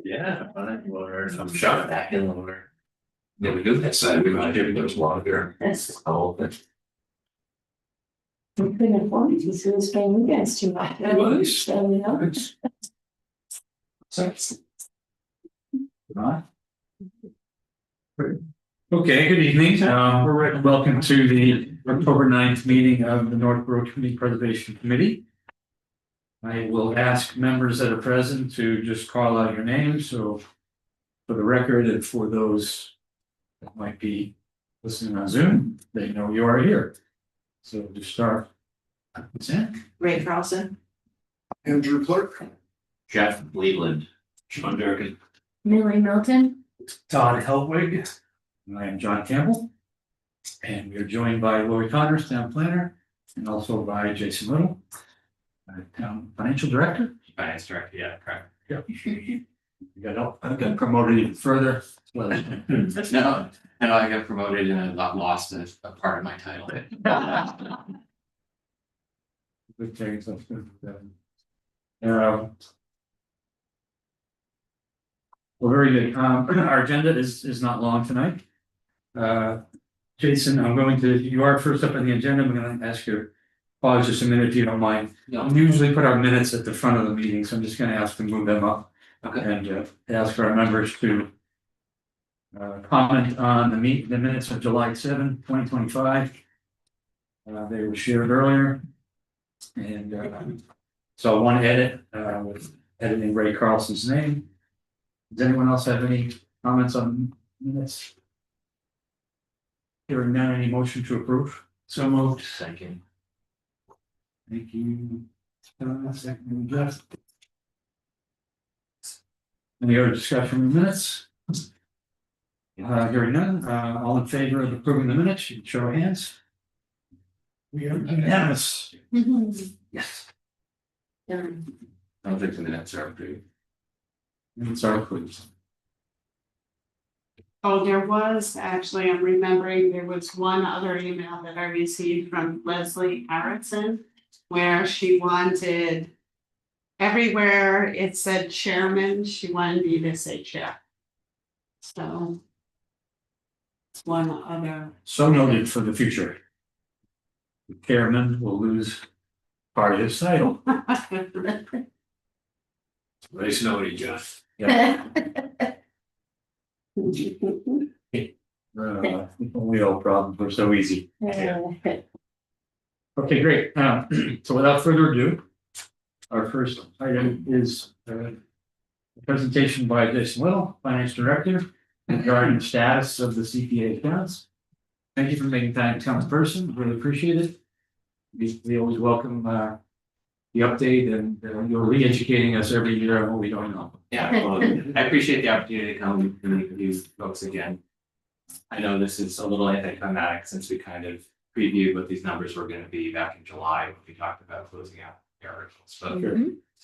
Yeah, I'm shot at that hill over. Yeah, we do that side, we might have those water. That's, Oh, but we couldn't afford it, so it's paying you guys too much. It was. So, you know. it's. So. Right. Okay, good evening. Welcome to the October 9th meeting of the Northborough Community Preservation Committee. I will ask members that are present to just call out your names, so for the record and for those that might be listening on Zoom, they know you are here. So to start, Sam, Ray Carlson. Andrew Clark. Jeff Leland, Sean Durkin, Millie Milton. Todd Helwig. and I am John Campbell. And we are joined by Lori Connors, town planner, and also by Jason Little, town financial director. Finance director, yeah, correct. I got promoted even further. Well, No, I got promoted and I lost a part of my title. good things, that's good. Well, very good. Our agenda is not long tonight. Jason, you are first up on the agenda. I'm gonna ask you to pause just a minute if you don't mind. No. We usually put our minutes at the front of the meeting, so I'm just gonna ask to move them up. Okay. And ask for our members to comment on the minutes of July 7, 2025. They were shared earlier. And so one edit with editing Ray Carlson's name. Does anyone else have any comments on minutes? Hearing none, any motion to approve? So moved. Second. Thank you. Second, Jeff. Any other discussion on the minutes? Hearing none, all in favor of approving the minutes, you can show of hands. We are unanimous. Yes. Done. I don't think the minutes are approved. Minutes are approved. Oh, there was, actually, I'm remembering, there was one other email that I received from Leslie Harrison. Where she wanted, everywhere it said chairman, she wanted me to say chair. So. It's one other. So noted for the future. The chairman will lose part of his title. Nice knowing you, John. We all problems were so easy. Okay, great. So without further ado, our first item is a presentation by Jason Little, Finance Director, regarding the status of the CPA accounts. Thank you for making time to come in person. Really appreciate it. We always welcome the update, and you're re-educating us every year on what we don't know. Yeah, well, I appreciate the opportunity to come and meet with you folks again. I know this is a little anticlimactic since we kind of previewed what these numbers were gonna be back in July when we talked about closing out the articles, but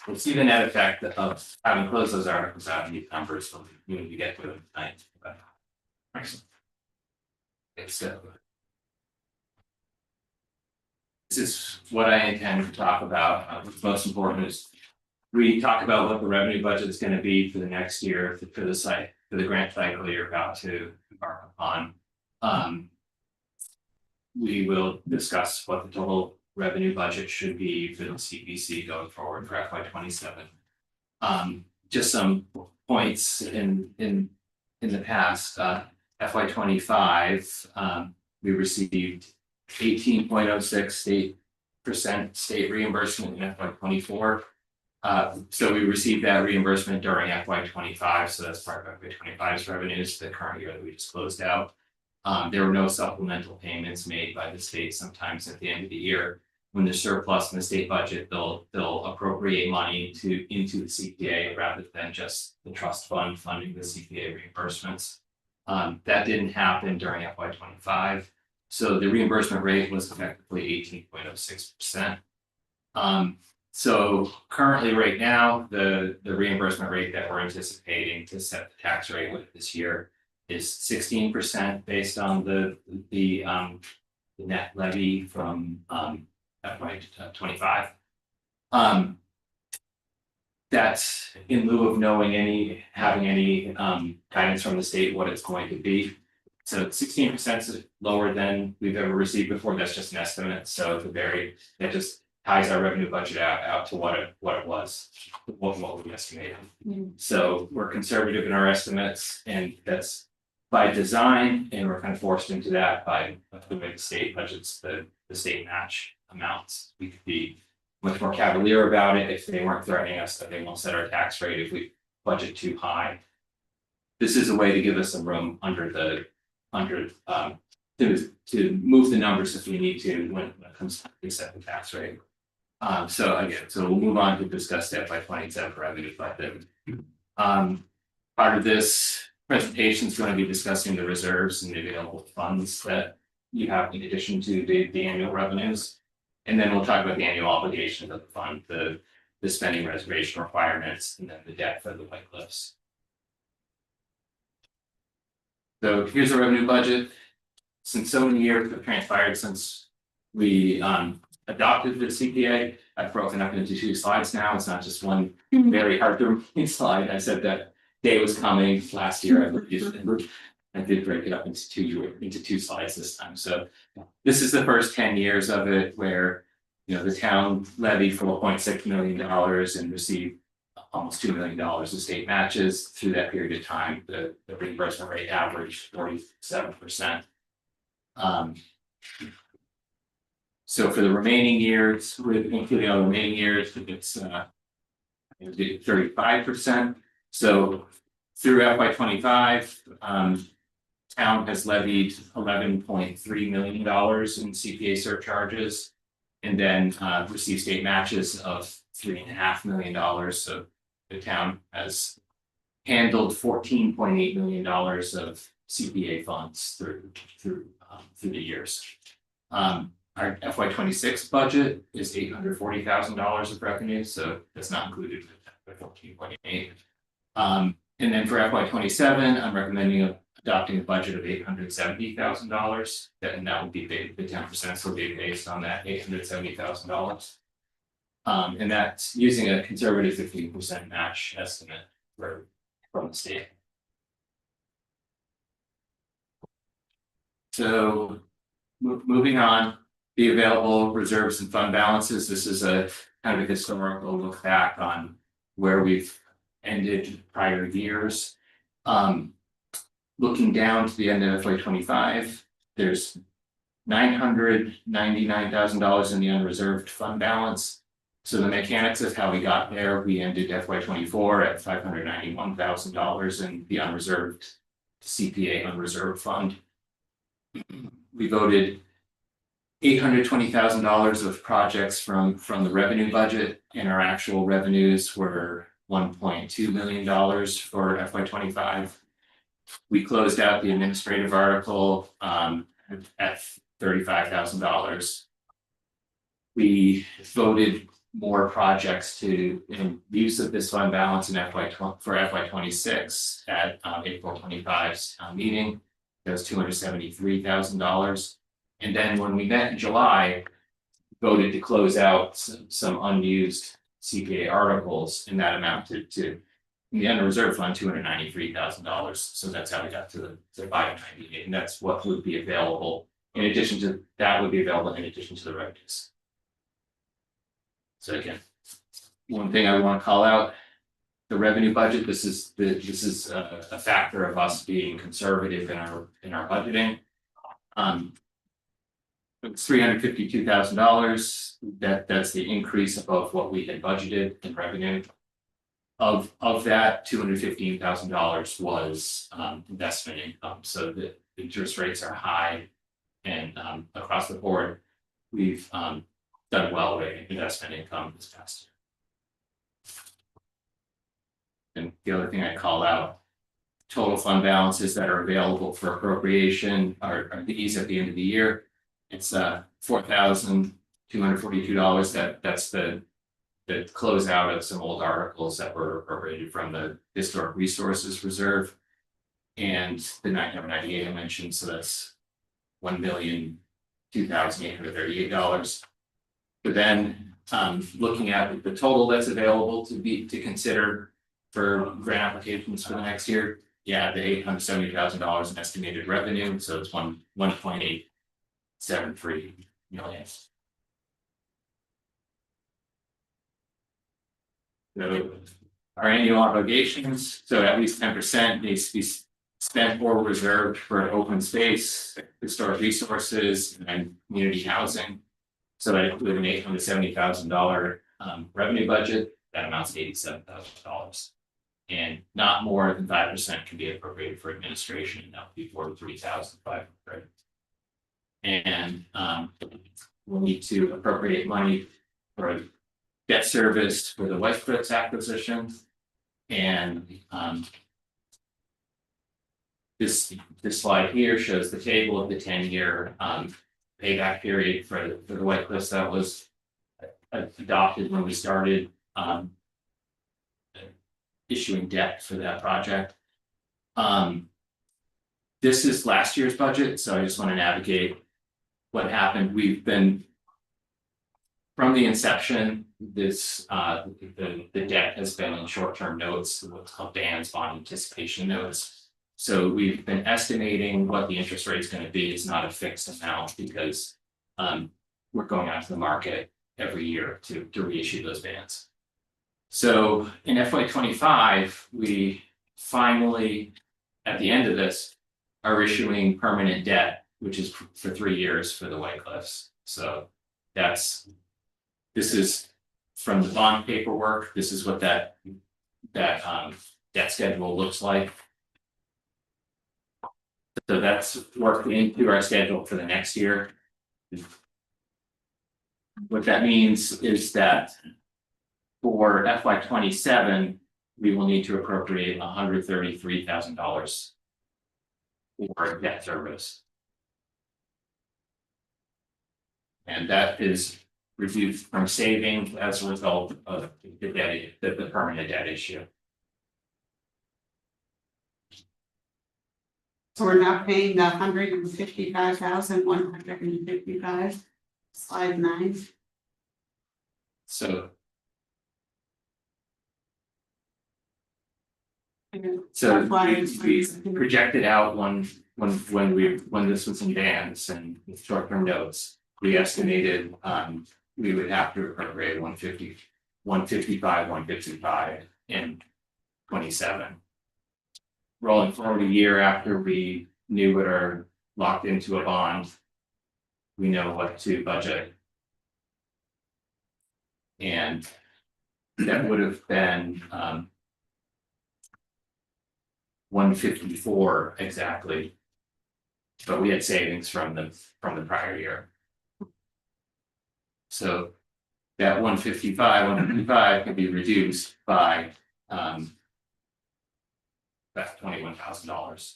we'll see the net effect of having closed those articles out and these numbers when we get to them tonight. But Excellent. it's this is what I intend to talk about. What's most important is we talk about what the revenue budget is going to be for the next year for the site, for the grant cycle you're about to embark upon. We will discuss what the total revenue budget should be for the CPC going forward for FY27. Just some points in the past, FY25, we received 18.06% state reimbursement in FY24. So we received that reimbursement during FY25, so that's part of FY25's revenues, the current year that we just closed out. There were no supplemental payments made by the state. Sometimes at the end of the year, when there's surplus in the state budget, they'll appropriate money into the CPA rather than just the trust fund funding the CPA reimbursements. That didn't happen during FY25. So the reimbursement rate was effectively 18.06%. So currently right now, the reimbursement rate that we're anticipating to set the tax rate with this year is 16% based on the net levy from FY25. That's in lieu of having any guidance from the state what it's going to be. So 16% is lower than we've ever received before. That's just an estimate. So that just ties our revenue budget out to what it was, what we estimated. So we're conservative in our estimates, and that's by design, and we're kind of forced into that by the way the state budgets the state match amounts. We could be much more cavalier about it if they weren't threatening us that they won't set our tax rate if we budget too high. This is a way to give us some room to move the numbers if we need to when it comes to the set the tax rate. So we'll move on to discuss the FY27 revenue budget. Part of this presentation is going to be discussing the reserves and the available funds that you have in addition to the annual revenues. And then we'll talk about the annual obligations of the fund, the spending reservation requirements, and then the debt for the White Cliffs. So here's the revenue budget. Since so many years have transpired since we adopted the CPA, I've broken up into 2 slides now. It's not just one very hard to read slide. I said that day was coming last year. I did break it up into two slides this time. So this is the first 10 years of it where the town levied $4.6 million and received almost $2 million of state matches through that period of time. The reimbursement rate averaged 47%. So for the remaining years, including all the remaining years, it's 35%. So through FY25, town has levied $11.3 million in CPA surcharges, and then received state matches of $3.5 million. So the town has handled $14.8 million of CPA funds through the years. Our FY26 budget is $840,000 of revenue, so that's not included with 14.8. And then for FY27, I'm recommending adopting a budget of $870,000. And that would be the 10% will be based on that $870,000. And that's using a conservative 15% match estimate from the state. So moving on, the available reserves and fund balances. This is a kind of a historical look back on where we've ended prior years. Looking down to the end of FY25, there's $999,000 in the unreserved fund balance. So the mechanics of how we got there, we ended FY24 at $591,000 in the unreserved CPA unreserved fund. We voted $820,000 of projects from the revenue budget, and our actual revenues were $1.2 million for FY25. We closed out the administrative article at $35,000. We voted more projects in use of this fund balance in FY26 at April 25's meeting. That was $273,000. And then when we met in July, voted to close out some unused CPA articles, and that amounted to, in the unreserved fund, $293,000. So that's how we got to the 598, and that's what would be available in addition to the revenues. So again, one thing I want to call out, the revenue budget. This is a factor of us being conservative in our budgeting. It's $352,000. That's the increase above what we had budgeted in revenue. Of that, $215,000 was investment income. So the interest rates are high, and across the board, we've done well with investment income this past year. And the other thing I call out, total fund balances that are available for appropriation are these at the end of the year. It's $4,242. That's the closeout of some old articles that were appropriated from the Historic Resources Reserve, and the $998 I mentioned. So that's $1,002,838. But then looking at the total that's available to consider for grant applications for the next year. Yeah, the $870,000 in estimated revenue, so it's 1.873 million. So our annual obligations, so at least 10% needs to be spent or reserved for open space, historic resources, and community housing. So that with an $870,000 revenue budget, that amounts to $87,000. And not more than 5% can be appropriated for administration, and that would be $43,500. And we'll need to appropriate money for debt service for the White Cliffs acquisition. And this slide here shows the table of the 10-year payback period for the White Cliffs that was adopted when we started issuing debt for that project. This is last year's budget, so I just want to navigate what happened. We've been from the inception, this the debt has been in short-term notes, what's called BANs, bond anticipation notes. So we've been estimating what the interest rate is going to be. It's not a fixed amount because we're going out to the market every year to reissue those BANs. So in FY25, we finally, at the end of this, are issuing permanent debt, which is for 3 years for the White Cliffs. So this is from the bond paperwork. This is what that debt schedule looks like. So that's worked into our schedule for the next year. What that means is that for FY27, we will need to appropriate $133,000 for debt service. And that is reduced from savings as a result of the permanent debt issue. So we're not paying the $155,155, slide 9. So That's why it's we projected out when this was in bands and with short-term notes, we estimated we would have to appropriate 155 in 27. Rolling forward a year after we knew what our locked into a bond, we know what to budget. And that would have been 154 exactly. But we had savings from the prior year. So that 155 can be reduced by that's $21,000.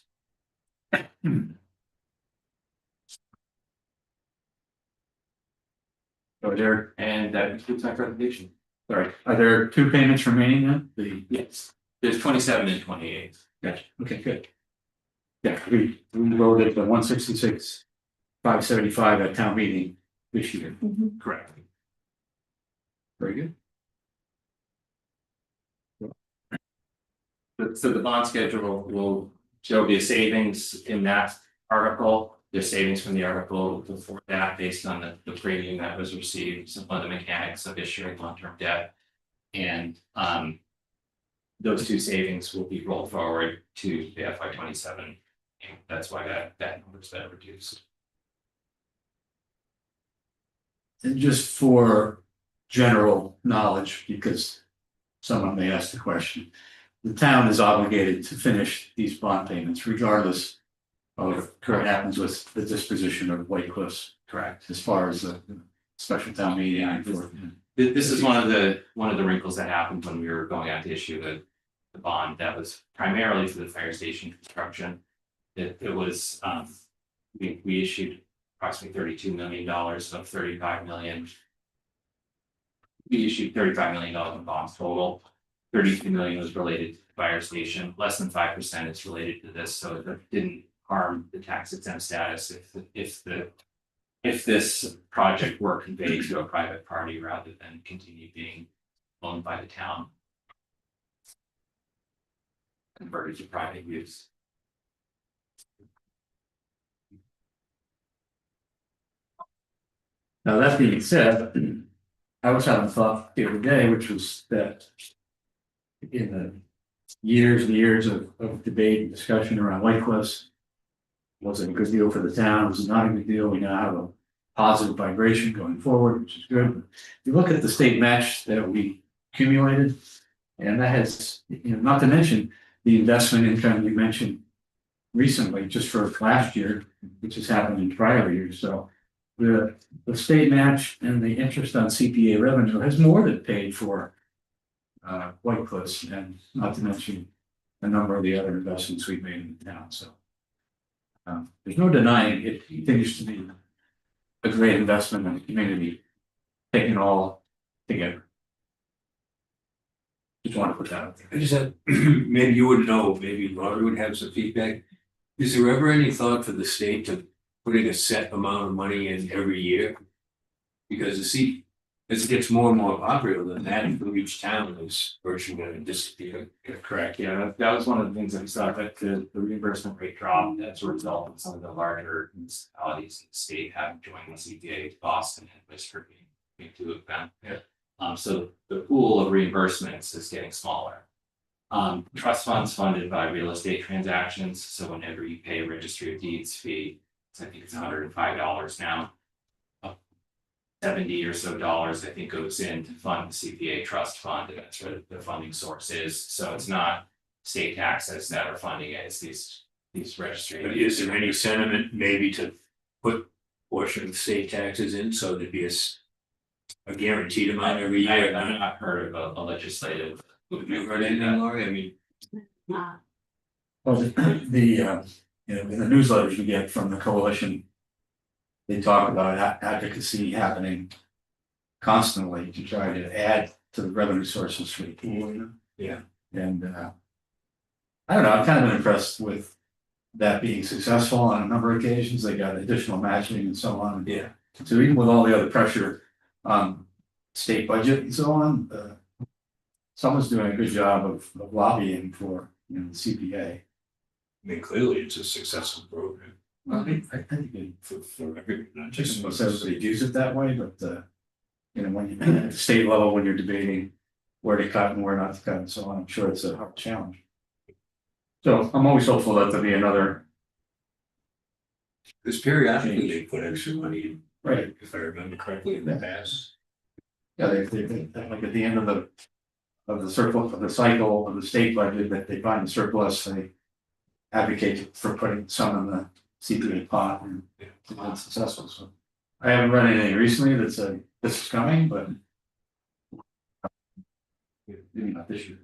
And that concludes my presentation. Sorry, are there 2 payments remaining then? Yes, there's 27 and 28. Gotcha. Okay, good. Yeah, we voted the 166,575 at town meeting this year. Correct. Very good. So the bond schedule will show be a savings in that article. There's savings from the article before that based on the premium that was received, some of the mechanics of issuing long-term debt. And those 2 savings will be rolled forward to the FY27. And that's why that number's been reduced. And just for general knowledge, because someone may ask the question, the town is obligated to finish these bond payments regardless of what current happens with the disposition of White Cliffs. Correct. As far as the special town meeting. This is one of the wrinkles that happened when we were going out to issue the bond that was primarily for the fire station construction. It was we issued approximately $32 million of 35 million. We issued $35 million in bonds total. 32 million was related to the fire station. Less than 5% is related to this, so it didn't harm the tax exempt status if the if this project were conveyed to a private party rather than continue being owned by the town. Converted to private use. Now, that being said, I was having a thought the other day, which was that. In the years and years of debate and discussion around White Cliffs. Was it a good deal for the town? Was it not a good deal? We now have a positive vibration going forward, which is good. You look at the state match that we accumulated. And that has, not to mention the investment income you mentioned. Recently, just for last year, which has happened in prior years, so. The state match and the interest on CPA revenue has more than paid for. White Cliffs, and not to mention a number of the other investments we've made in the town, so. There's no denying it continues to be a great investment in the community, taken all together. Just want to put that out there. I just had, maybe you would know, maybe Laurie would have some feedback. Is there ever any thought for the state to putting a set amount of money in every year? Because as it gets more and more popular, than that for each town is virtually going to disappear. Correct, yeah, that was one of the things that we saw, that the reimbursement rate dropped as a result of some of the larger municipalities in the state having joined the CPA, Boston and Worcester being two of them. Yeah. So the pool of reimbursements is getting smaller. Trust funds funded by real estate transactions, so whenever you pay a registry of deeds fee, I think it's $105 now. $70 or so, I think, goes in to fund the CPA trust fund, and that's where the funding source is. So it's not state taxes that are funding it, it's these registry. But is there any sentiment maybe to put portion of state taxes in, so there'd be a guaranteed amount every year? I've not heard of a legislative. Have you heard anything, Laurie? I mean, Not, Well, in the newsletters we get from the coalition. They talk about advocacy happening constantly to try to add to the revenue sources for the pool. Yeah. And I don't know, I've kind of been impressed with that being successful on a number of occasions. They got additional matching and so on. yeah, So even with all the other pressure on state budget and so on, someone's doing a good job of lobbying for, the CPA. I mean, clearly it's a successful program I think it for everyone, not just just. most everybody views it that way, but when you at the state level, when you're debating where to cut and where not to cut and so on, I'm sure it's a hard challenge. So I'm always hopeful that there'll be another, Because periodically they put extra money in, right, if I remember correctly, in the past. yeah, they like at the end of the surplus of the cycle of the state budget, that they find a surplus, they advocate for putting some in the CPA pot, and it's been successful, so. I haven't read anything recently that said this is coming, but maybe not this year.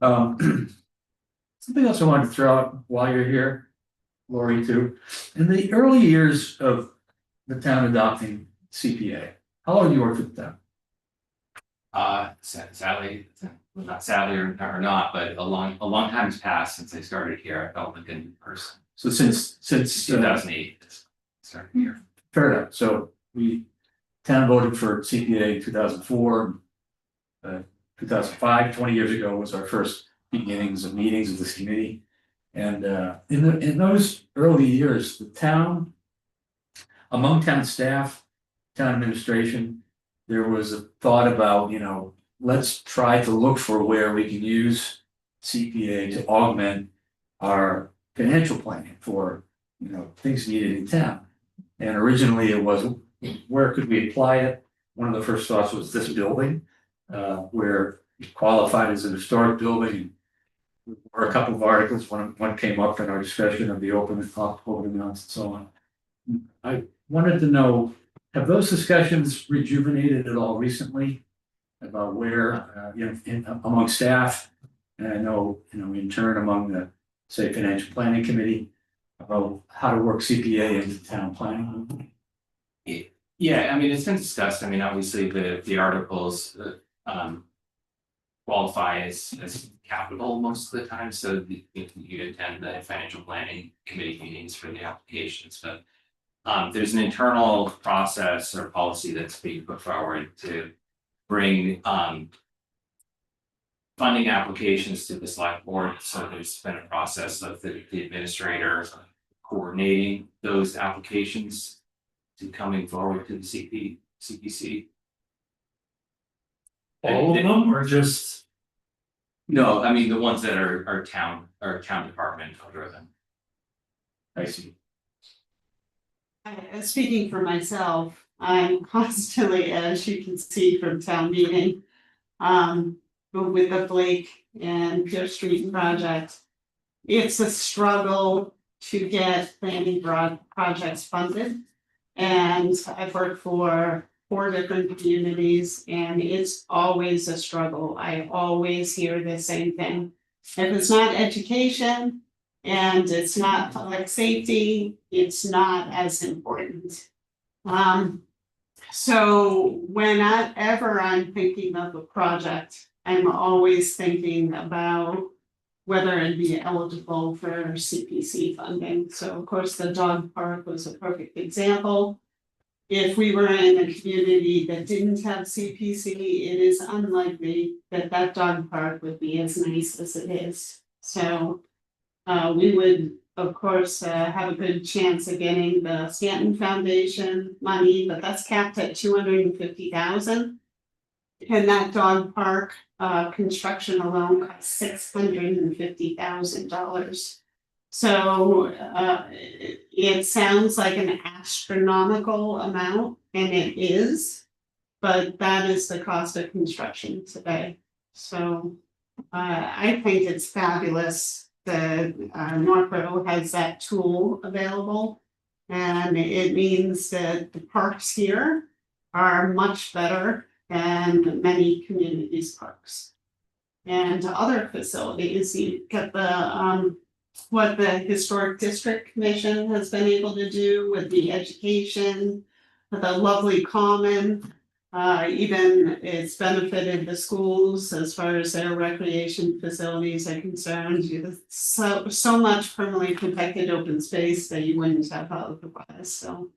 Something else I wanted to throw out while you're here, Lori, too. In the early years of the town adopting CPA, how long have you worked with them? Sadly, well, not sadly or not, but a long time has passed since I started here. I felt like a new person. So since 2008, started here. fair enough, so town voted for CPA in 2004. 2005, 20 years ago was our first beginnings of meetings of this committee. And in those early years, the town, among town staff, town administration, there was a thought about, let's try to look for where we can use CPA to augment our financial planning for, things needed in town. And originally it was, where could we apply it? One of the first thoughts was this building, where it qualified as an historic building. There were a couple of articles, one came up in our discussion of the open amounts and so on. I wanted to know, have those discussions rejuvenated at all recently? About where, among staff, and I know, in turn among the, say, financial planning committee, about how to work CPA into town planning? Yeah, I mean, it's been discussed. I mean, obviously the articles, qualify as capital most of the time, so you attend the financial planning committee meetings for the applications, but. There's an internal process or policy that's being put forward to bring funding applications to the select board, so there's been a process of the administrator coordinating those applications to coming forward to the CPC. All of them or just? No, I mean, the ones that are town department driven. I see. Speaking for myself, I'm constantly, as you can see from town meeting. But with the Blake and Pierce Street project. It's a struggle to get planning projects funded. And I've worked for 4 different communities and it's always a struggle. I always hear the same thing. If it's not education and it's not public safety, it's not as important. So whenever I'm thinking of a project, I'm always thinking about whether it'd be eligible for CPC funding. So of course, the dog park was a perfect example. If we were in a community that didn't have CPC, it is unlikely that that dog park would be as nice as it is. So we would, of course, have a good chance of getting the Stanton Foundation money, but that's capped at $250,000. And that dog park construction alone cost $650,000. So it sounds like an astronomical amount, and it is, but that is the cost of construction today. So I think it's fabulous that Northborough has that tool available. And it means that the parks here are much better than many communities' parks. And other facilities, you get the what the Historic District Commission has been able to do with the education, with the lovely common. Even it's benefited the schools as far as their recreation facilities are concerned. So much permanently protected open space that you wouldn't have otherwise. So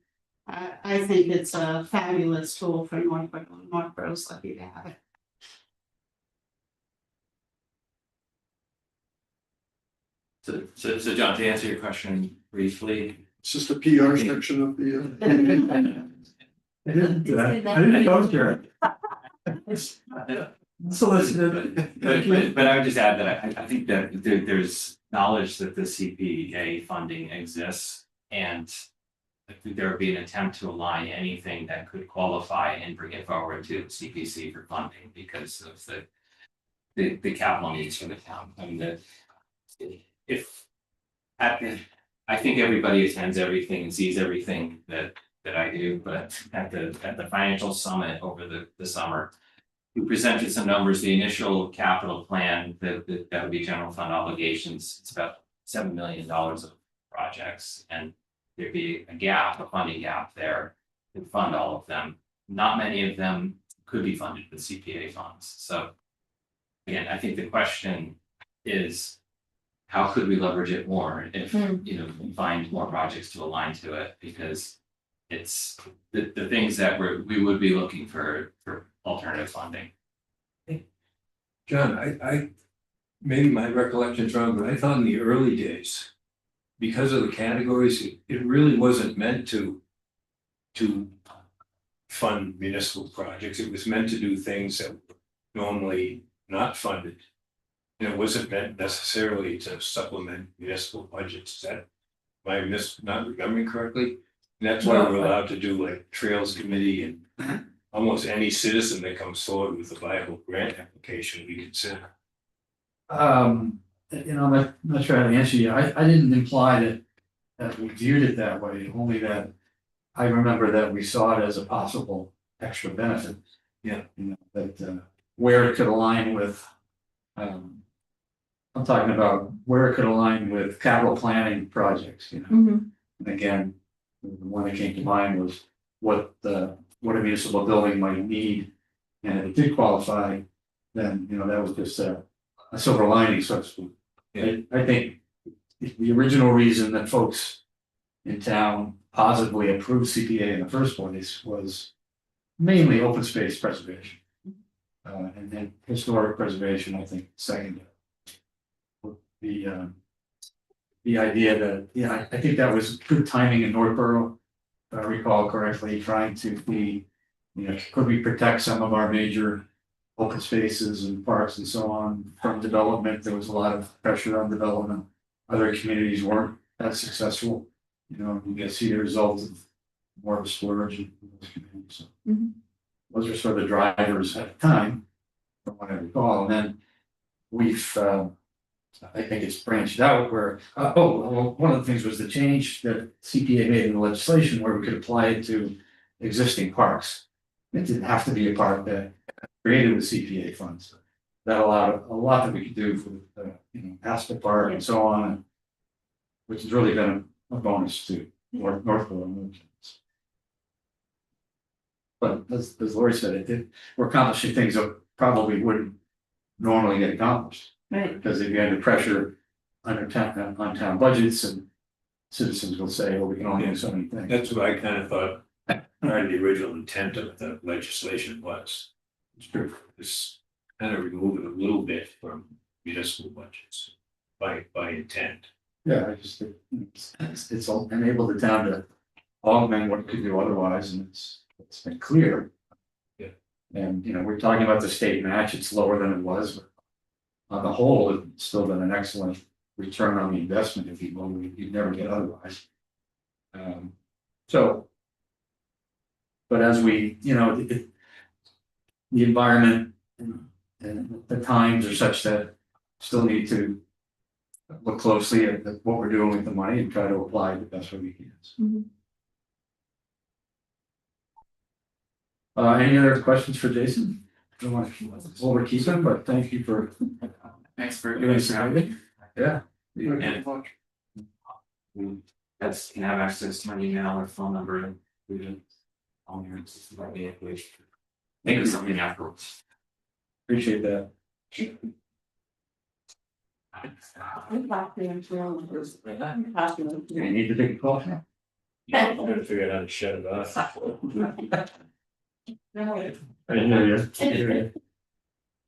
I think it's a fabulous tool for Northborough. Northborough's lucky to have it. So John, to answer your question briefly. It's just a PR section of the. I didn't go there. Solicited. But I would just add that I think that there's knowledge that the CPA funding exists, and I think there would be an attempt to align anything that could qualify and bring it forward to CPC for funding because of the capital needs for the town. I mean, I think everybody attends everything and sees everything that I do, but at the financial summit over the summer, we presented some numbers. The initial capital plan that would be general fund obligations. It's about $7 million of projects, and there'd be a funding gap there to fund all of them. Not many of them could be funded with CPA funds. So again, I think the question is, how could we leverage it more if we find more projects to align to it, because it's the things that we would be looking for alternative funding. John, I maybe my recollection's wrong, but I thought in the early days, because of the categories, it really wasn't meant to fund municipal projects. It was meant to do things that were normally not funded. And it wasn't meant necessarily to supplement municipal budgets. Is that, am I not remembering correctly? And that's why we're allowed to do like Trails Committee and almost any citizen that comes forward with a viable grant application we consider. I'm not sure how to answer you. I didn't imply that we viewed it that way, only that I remember that we saw it as a possible extra benefit. Yeah. That where it could align with, I'm talking about where it could align with capital planning projects, And again, the one that came to mind was what a municipal building might need. And if it did qualify, then, you know, that was just a silver lining, so to speak. Yeah. I think the original reason that folks in town positively approved CPA in the first place was mainly open space preservation. And then historic preservation, I think, second. The idea that, yeah, I think that was good timing in Northborough, if I recall correctly, trying to be, you know, could we protect some of our major open spaces and parks and so on from development? There was a lot of pressure on development. Other communities weren't as successful. You know, you can see the result of more of a splurge in those communities. So Mhm. those are sort of the drivers at the time, from what I recall. And then we've, I think it's branched out where, well, one of the things was the change that CPA made in the legislation where we could apply it to existing parks. It didn't have to be a park that created with CPA funds. That allowed a lot that we could do for, you know, Aspen Park and so on. Which has really been a bonus to Northborough. But as Lori said, we're accomplishing things that probably wouldn't normally get accomplished. Right. Because if you had the pressure on town budgets and citizens will say, well, we can only do so many things. That's what I kind of thought, part of the original intent of the legislation was. It's true. This kind of removing a little bit from municipal budgets by intent. Yeah, I just think it's enabled the town to augment what it could do otherwise, and it's been clear. Yeah. And, you know, we're talking about the state match, it's lower than it was, but on the whole, it's still been an excellent return on the investment, if you will, you'd never get otherwise. So. But as we, you know, the environment and the times are such that still need to look closely at what we're doing with the money and try to apply it the best way we can. Mhm. Any other questions for Jason? Don't want to overkeep him, but thank you for Thanks for doing something. Yeah. And that's can have access to my email or phone number and we can. On your about me if we think of something afterwards. Appreciate that. I'm happy and thrilled. I'm happy and You need to take a call now. I'm gonna figure out how to shut it off. thrilled. I hear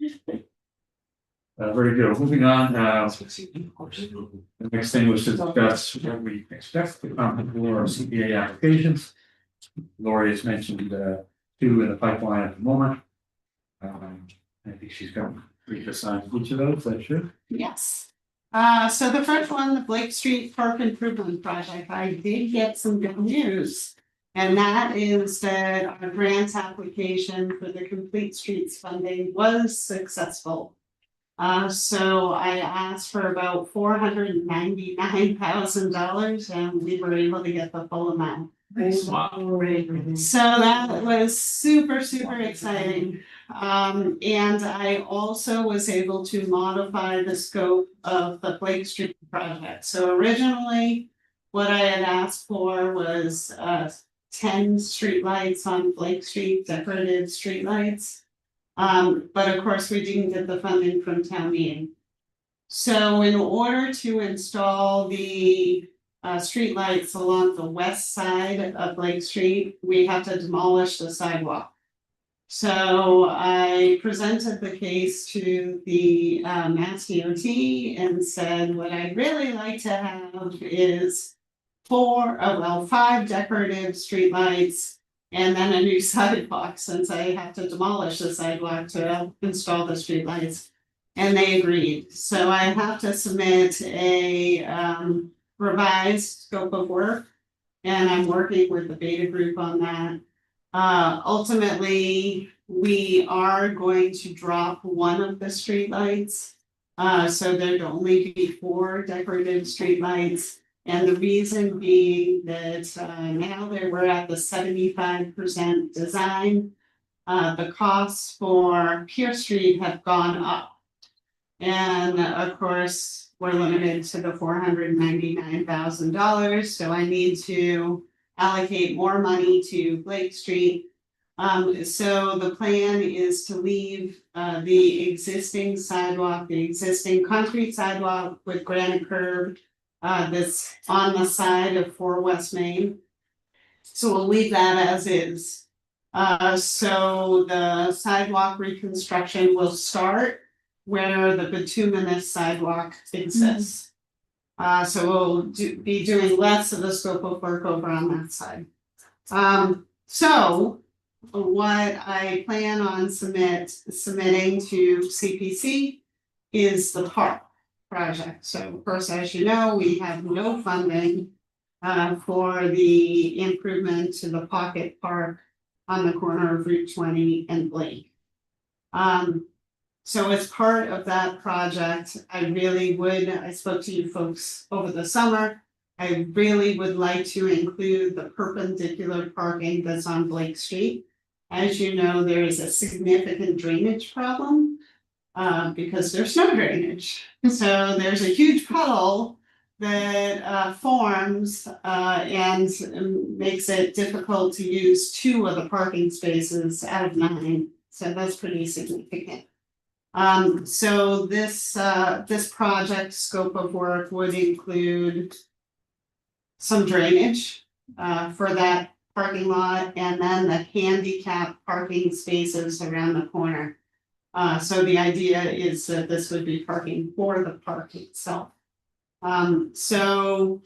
you. Very good. Moving on, the next thing was to discuss what we expect to come for our CPA applications. Lori has mentioned, 2 in the pipeline at the moment. I think she's got 3 assigned each of those, that's true. Yes. So the first one, the Blake Street Park Improvement Project, I did get some good news. And that is that our grant application for the Complete Streets funding was successful. So I asked for about $499,000 and we were able to get the full amount. So that was super exciting. And I also was able to modify the scope of the Blake Street project. So originally, what I had asked for was 10 streetlights on Blake Street, decorative streetlights. But of course, we didn't get the funding from town meeting. So in order to install the streetlights along the west side of Blake Street, we have to demolish the sidewalk. So I presented the case to the Mass DOT and said, what I'd really like to have is 5 decorative streetlights and then a new sidewalk, since I have to demolish the sidewalk to install the streetlights. And they agreed. So I have to submit a revised scope of work. And I'm working with the beta group on that. Ultimately, we are going to drop one of the streetlights. So there'd only be 4 decorative streetlights. And the reason being that now that we're at the 75% design, the costs for Pierce Street have gone up. And of course, we're limited to the $499,000, so I need to allocate more money to Blake Street. So the plan is to leave the existing sidewalk, the existing concrete sidewalk with granite curb. That's on the side of 4 West Main. So we'll leave that as is. So the sidewalk reconstruction will start where the bituminous sidewalk exists. So we'll be doing less of the scope of work over on that side. So what I plan on submitting to CPC is the park project. So of course, as you know, we have no funding for the improvement to the pocket park on the corner of Route 20 and Blake. So as part of that project, I spoke to you folks over the summer. I really would like to include the perpendicular parking that's on Blake Street. As you know, there is a significant drainage problem because there's no drainage. So there's a huge puddle that forms and makes it difficult to use 2 of the parking spaces out of 9. So that's pretty significant. So this project scope of work would include some drainage for that parking lot and then the handicap parking spaces around the corner. So the idea is that this would be parking for the park itself. So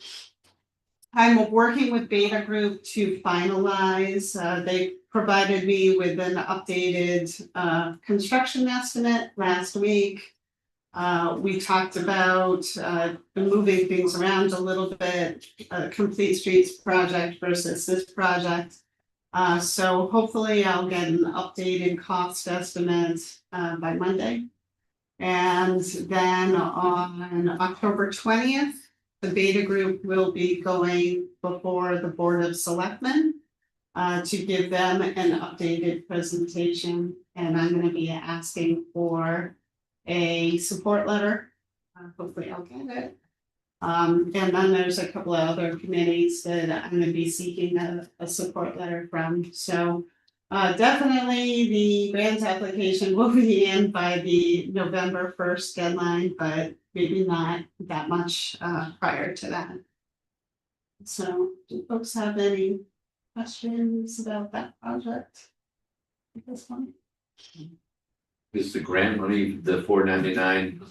I'm working with Beta Group to finalize. They provided me with an updated construction estimate last week. We talked about moving things around a little bit, Complete Streets project versus this project. So hopefully I'll get an updated cost estimate by Monday. And then on October 20th, the Beta Group will be going before the Board of Selectmen to give them an updated presentation. And I'm going to be asking for a support letter. Hopefully I'll get it. And then there's a couple of other committees that I'm going to be seeking a support letter from. So definitely the grant application will be in by the November 1st deadline, but maybe not that much prior to that. So do folks have any questions about that project at this point? Is the grant money, the $499,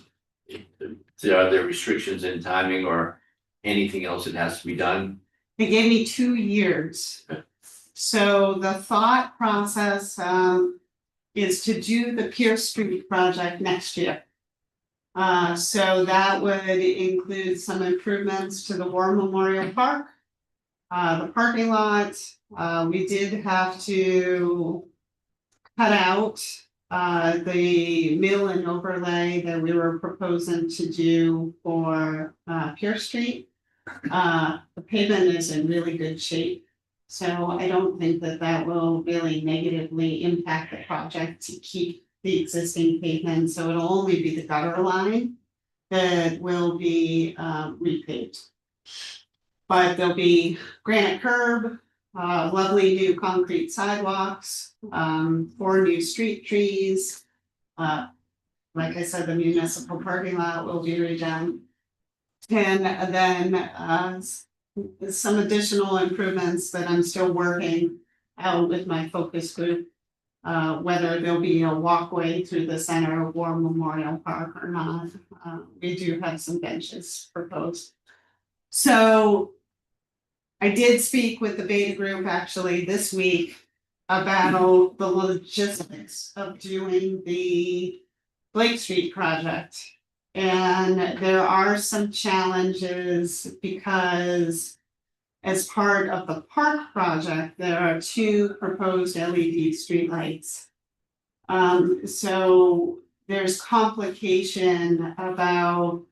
are there restrictions in timing or anything else that has to be done? They gave me 2 years. So the thought process is to do the Pierce Street project next year. So that would include some improvements to the War Memorial Park, the parking lot. We did have to cut out the mill and overlay that we were proposing to do for Pierce Street. The pavement is in really good shape. So I don't think that will really negatively impact the project to keep the existing pavement. So it'll only be the gutter line that will be repaved. But there'll be granite curb, lovely new concrete sidewalks, 4 new street trees. Like I said, the municipal parking lot will be redone. And then some additional improvements that I'm still working out with my focus group. Whether there'll be a walkway through the center of War Memorial Park or not. We do have some benches proposed. So I did speak with the Beta Group actually this week about the logistics of doing the Blake Street project. And there are some challenges because as part of the park project, there are 2 proposed LED streetlights. So there's complication about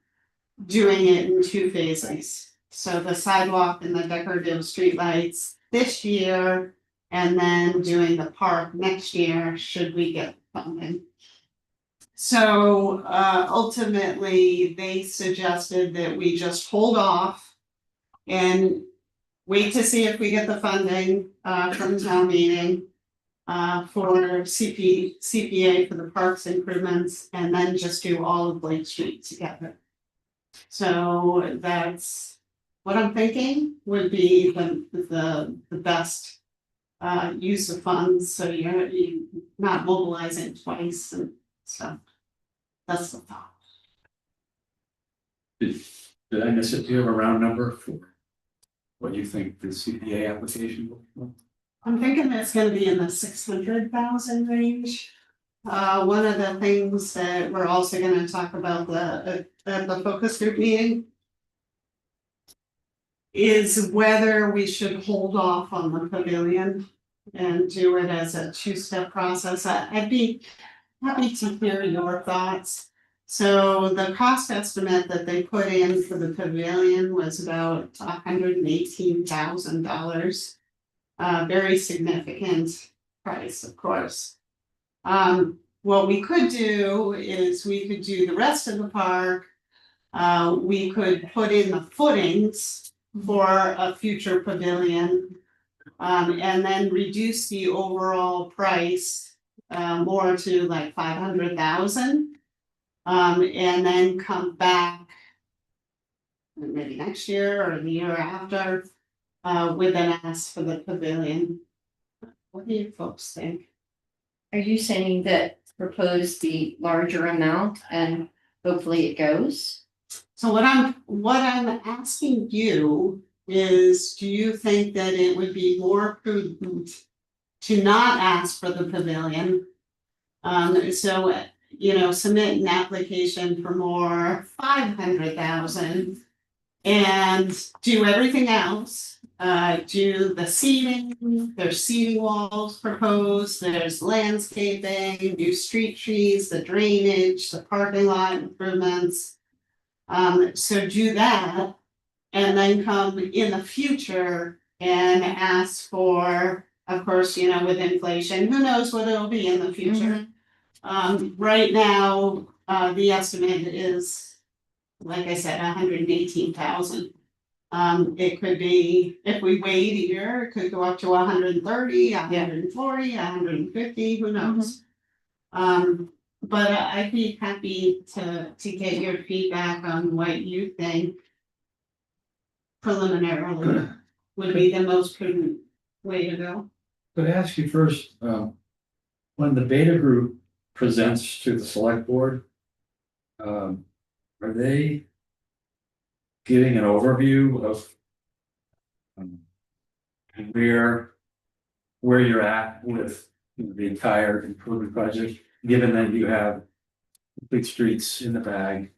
doing it in 2 phases. So the sidewalk and the decorative streetlights this year, and then doing the park next year, should we get funding. So ultimately, they suggested that we just hold off and wait to see if we get the funding from town meeting. for CPA for the parks improvements, and then just do all of Blake Street together. So that's what I'm thinking would be the best use of funds, so you're not mobilizing twice and stuff. That's the thought. Did I miss it? Do you have a round number for what you think the CPA application will be? I'm thinking it's gonna be in the 600,000 range. One of the things that we're also gonna talk about at the focus group meeting is whether we should hold off on the pavilion and do it as a two-step process. I'd be happy to hear your thoughts. So the cost estimate that they put in for the pavilion was about $118,000. Very significant price, of course. What we could do is we could do the rest of the park. We could put in the footings for a future pavilion. And then reduce the overall price more to like 500,000. And then come back maybe next year or the year after with an ask for the pavilion. What do you folks think? Are you saying that propose the larger amount and hopefully it goes? So what I'm asking you is, do you think that it would be more prudent to not ask for the pavilion? So, submit an application for more 500,000 and do everything else. Do the seating, there's seating walls proposed, there's landscaping, new street trees, the drainage, the parking lot improvements. So do that. And then come in the future and ask for, of course, with inflation, who knows what it'll be in the future. Right now, the estimate is, like I said, 118,000. It could be, if we wait a year, it could go up to 130, 140, 150, who knows? But I'd be happy to get your feedback on what you think preliminarily would be the most prudent way to go. Could I ask you first, when the beta group presents to the select board, are they giving an overview of where you're at with the entire improvement project, given that you have big streets in the bag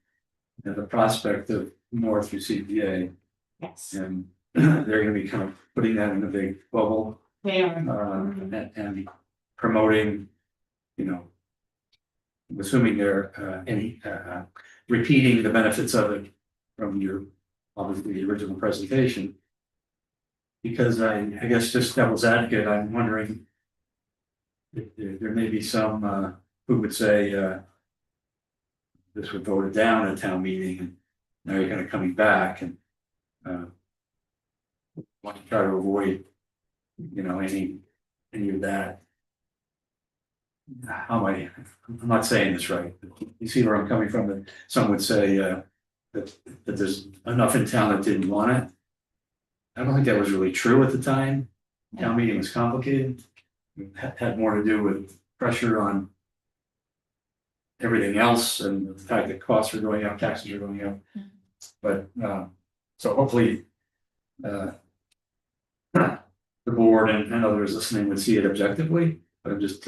and the prospect of more through CPA, Yes, and they're gonna be kind of putting that in a big bubble, they are. and promoting, I'm assuming they're repeating the benefits of it from your, obviously, the original presentation. Because I guess just devil's advocate, I'm wondering if there may be some who would say this would vote it down at town meeting, and now you're kind of coming back and want to try to avoid, any of that. How am I'm not saying this right, but you see where I'm coming from, that some would say that there's enough in town that didn't want it. I don't think that was really true at the time. Town meeting was complicated. It had more to do with pressure on everything else and the fact that costs are going up, taxes are going up. But so hopefully the board and others listening would see it objectively, but I'm just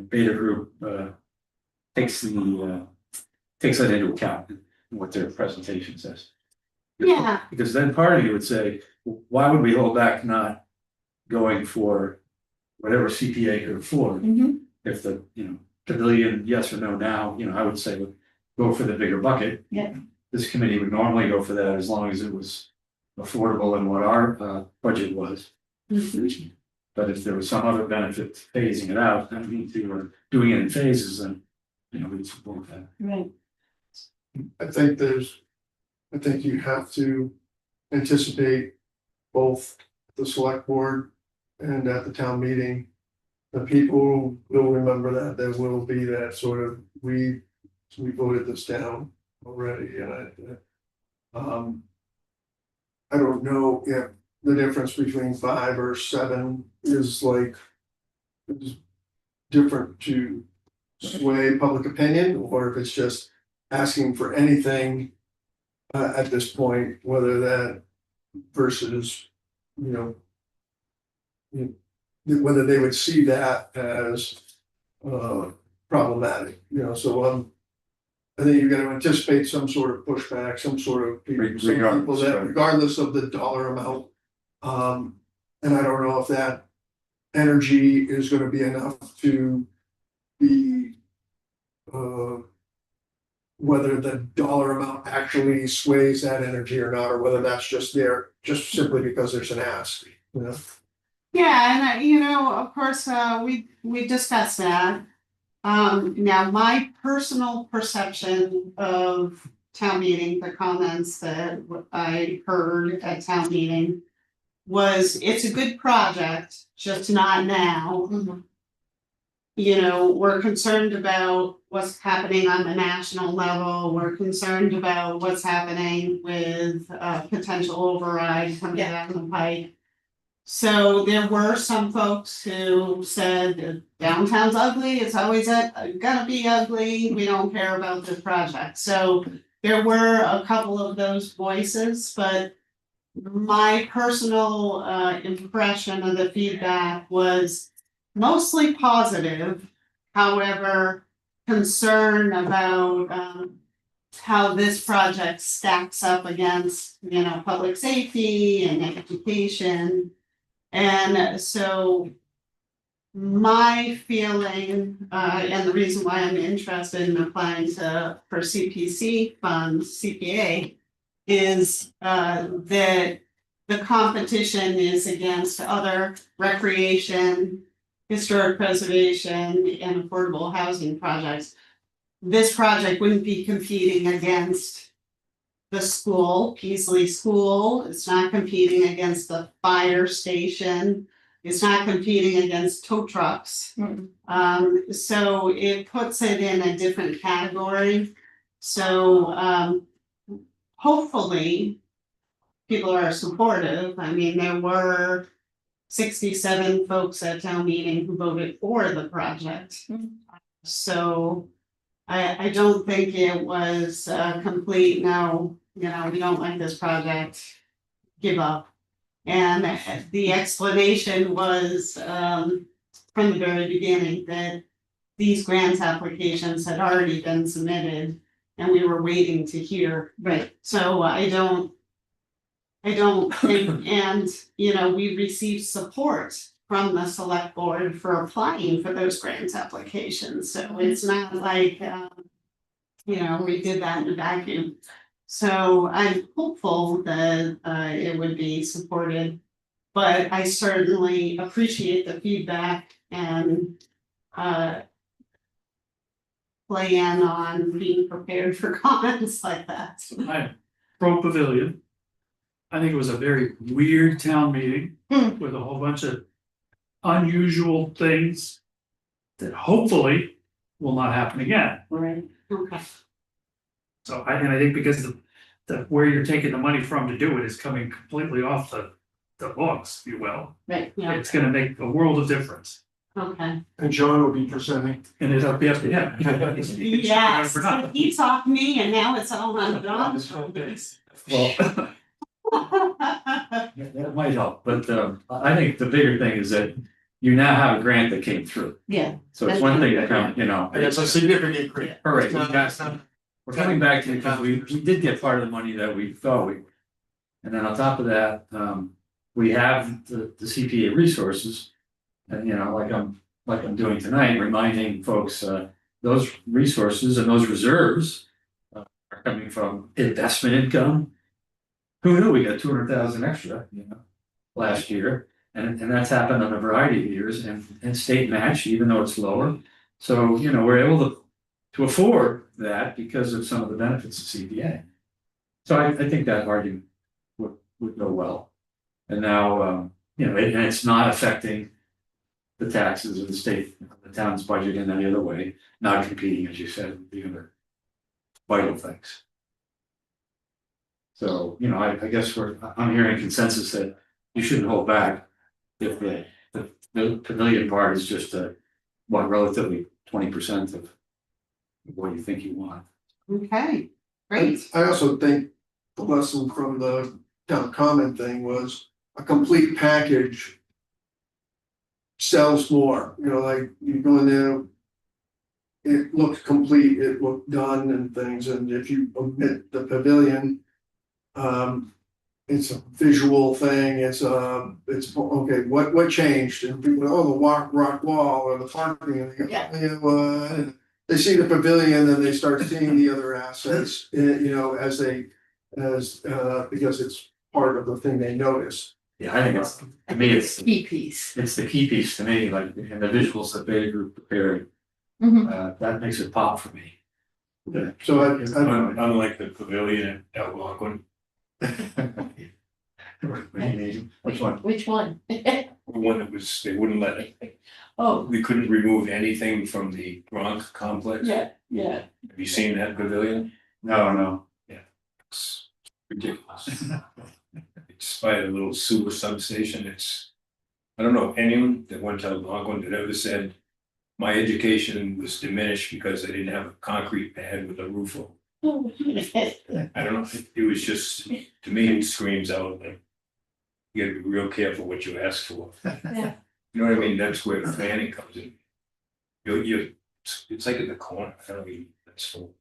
beta group takes that into account in what their presentation says. Yeah. Because then part of you would say, why would we hold back not going for whatever CPA could afford? If the, pavilion, yes or no now, I would say, go for the bigger bucket. Yeah. This committee would normally go for that as long as it was affordable in what our budget was. But if there was some other benefit to phasing it out, or doing it in phases, then, we'd support that. Right. I think you have to anticipate both the select board and at the town meeting, the people will remember that there will be that sort of, we voted this down already, and I don't know if the difference between 5 or 7 is like is different to sway public opinion, or if it's just asking for anything at this point, whether that versus, whether they would see that as problematic, so I think you're gonna anticipate some sort of pushback, some sort of some people that regardless of the dollar amount. And I don't know if that energy is gonna be enough to be whether the dollar amount actually sways that energy or not, or whether that's just there, just simply because there's an ask, Yeah, and of course, we discussed that. Now, my personal perception of town meeting, the comments that I heard at town meeting was it's a good project, just not now. We're concerned about what's happening on the national level. We're concerned about what's happening with potential override coming down the pike. So there were some folks who said downtown's ugly, it's always gonna be ugly, we don't care about this project. So there were a couple of those voices, but my personal impression of the feedback was mostly positive. However, concern about how this project stacks up against, public safety and education. And so my feeling, and the reason why I'm interested in applying for CPC funds, CPA, is that the competition is against other recreation, historic preservation, and affordable housing projects. This project wouldn't be competing against the school, Peasley School. It's not competing against the fire station. It's not competing against tow trucks. So it puts it in a different category. So hopefully people are supportive. I mean, there were 67 folks at town meeting who voted for the project. So I don't think it was complete, no, we don't like this project, give up. And the explanation was from the very beginning that these grants applications had already been submitted and we were waiting to hear. Right. So I don't think, and we received support from the select board for applying for those grants applications, so it's not like, we did that in a vacuum. So I'm hopeful that it would be supported, but I certainly appreciate the feedback and plan on being prepared for comments like that. I'm pro pavilion. I think it was a very weird town meeting with a whole bunch of unusual things that hopefully will not happen again. Right. Okay. So I think because the where you're taking the money from to do it is coming completely off the books, if you will. Right. Yeah, It's gonna make a world of difference. okay. And John will be presenting. And it'll be up to him. Yes, so he taught me and now it's all on John's shoulders. Well, that might help, but I think the bigger thing is that you now have a grant that came through. Yeah. So it's one thing to come, And it's a significant grant. All right, It's not- it's not- we're coming back to, because we did get part of the money that we thought we. And then on top of that, we have the CPA resources. And like I'm doing tonight, reminding folks, those resources and those reserves. Are coming from investment income. Who knew we got 200,000 extra, last year, and that's happened on a variety of years, and state match, even though it's lower. So, we're able to afford that because of some of the benefits of CPA. So I think that argument would go well. And now, you know, and it's not affecting the taxes of the state, the town's budget in any other way, not competing, as you said, with the other vital things. So, you know, I guess I'm hearing consensus that you shouldn't hold back if the pavilion part is just relatively 20% of what you think you want. Okay, great. I also think the lesson from the town comment thing was a complete package sells more, you know, like you go in there. It looked complete, it looked done and things, and if you omit the pavilion. It's a visual thing, it's okay, what changed? And people, oh, the rock wall or the parking, and they go, Yeah. what? They see the pavilion, then they start seeing the other assets, you know, because it's part of the thing they notice. Yeah, I think to me, it's Key piece. the key piece to me, like, and the visuals that Beta Group prepared, Mhm. that makes it pop for me. So Unlike the pavilion at Algonquin, Which one? Which one? one that was, they wouldn't let it, Oh, we couldn't remove anything from the Gronk complex. yeah. Have you seen that pavilion? No. It's ridiculous. It's by a little sewer substation, I don't know anyone that went to Algonquin that ever said. My education was diminished because I didn't have a concrete pad with a roof over. I don't know, it was just, to me, it screams out like. You gotta be real careful what you ask for. Yeah. You know what I mean, that's where the planning comes in. It's like in the corner, I don't mean, that's full.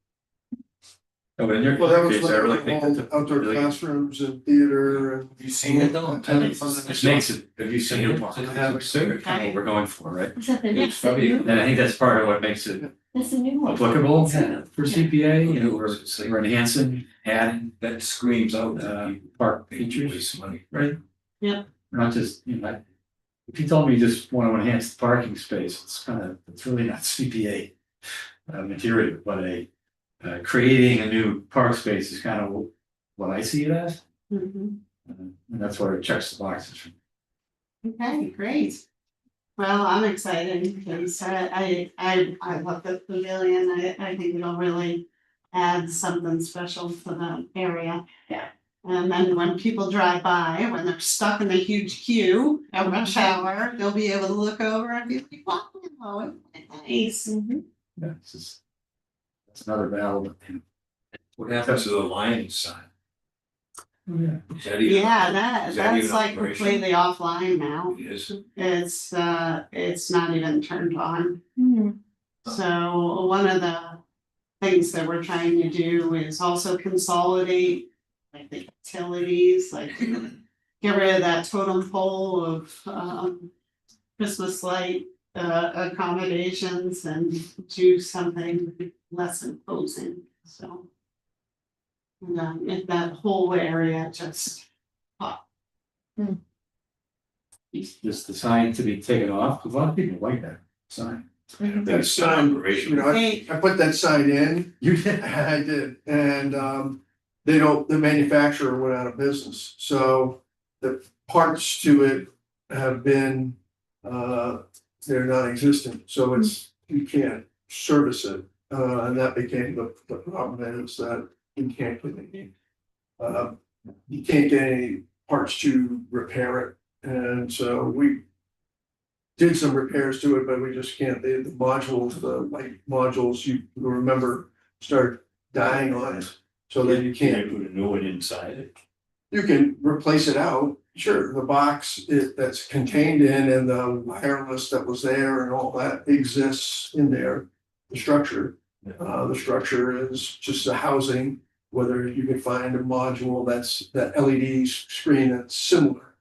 No, but in your Well, that was case, I really think that the outdoor pavilion- classrooms and theater and. Have you seen it though? It makes it, have you seen it? Kind of what we're going for, right? Is that the It's next? probably- And I think that's part of what makes it That's the new one. applicable for CPA, you know, we're enhancing, adding, That screams out that people park think you features, waste money. right? Yeah. Not just, you know, if you told me you just want to enhance the parking space, it's really not CPA material, but creating a new park space is kind of what I see it as. Mhm. And that's where it checks the boxes. Okay, great. Well, I'm excited because I love the pavilion. I think it'll really add something special to the area. Yeah. And then when people drive by, when they're stuck in the huge queue at rush hour, they'll be able to look over and be like, wow, it's nice. Mhm. Yeah, that's another valve. What happens to the Lions sign? Yeah. Is that even- Yeah, is that's even like operational? completely offline now. It is. It's not even turned on. Mhm. So one of the things that we're trying to do is also consolidate like the utilities, like get rid of that totem pole of Christmas light accommodations and do something less imposing, so. And if that whole area just Just the sign to be taken off, because a lot of people like that sign. That sign, you know, Hey. I put that sign in, You did? I did, and the manufacturer went out of business, so the parts to it have been, they're non-existent, so you can't service it. And that became the problem is that you can't get any parts to repair it, and so we did some repairs to it, but we just can't, the modules, the light modules, you remember, start dying on it. So then you can't, put a new one inside it. you can replace it out, sure, the box that's contained in and the wireless that was there and all that exists in there. The structure is just a housing, whether you can find a module that's that LED screen that's similar.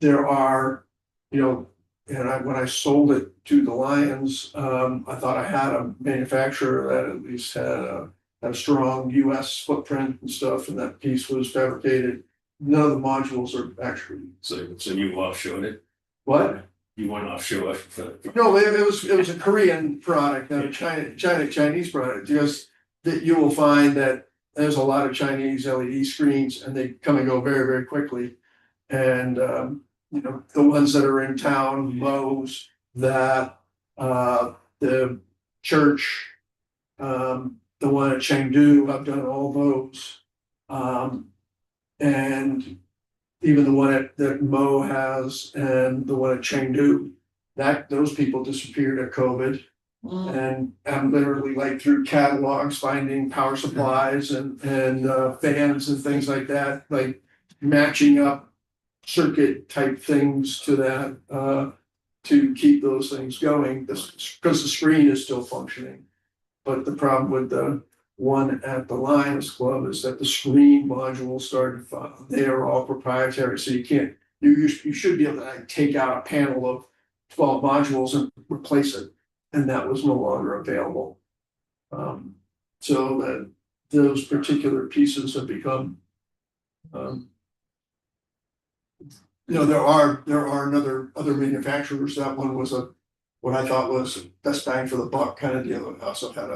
There are, you know, and when I sold it to the Lions, I thought I had a manufacturer that at least had a strong US footprint and stuff, and that piece was fabricated. None of the modules are actually, So you offshored it? what? You went offshore for. No, it was a Korean product, not a Chinese product, because that you will find that there's a lot of Chinese LED screens and they come and go very, very quickly. And, you know, the ones that are in town, Lowe's, that, the church, the one at Chengdu, I've done all those. And even the one that Mo has and the one at Chengdu, those people disappeared at COVID. And I'm literally like through catalogs, finding power supplies and fans and things like that, like matching up circuit type things to that, to keep those things going, because the screen is still functioning. But the problem with the one at the Lions Club is that the screen module started, they are all proprietary, so you can't, you should be able to like take out a panel of 12 modules and replace it. And that was no longer available. So that those particular pieces have become. You know, there are other manufacturers. That one was what I thought was best bang for the buck kind of deal. It also had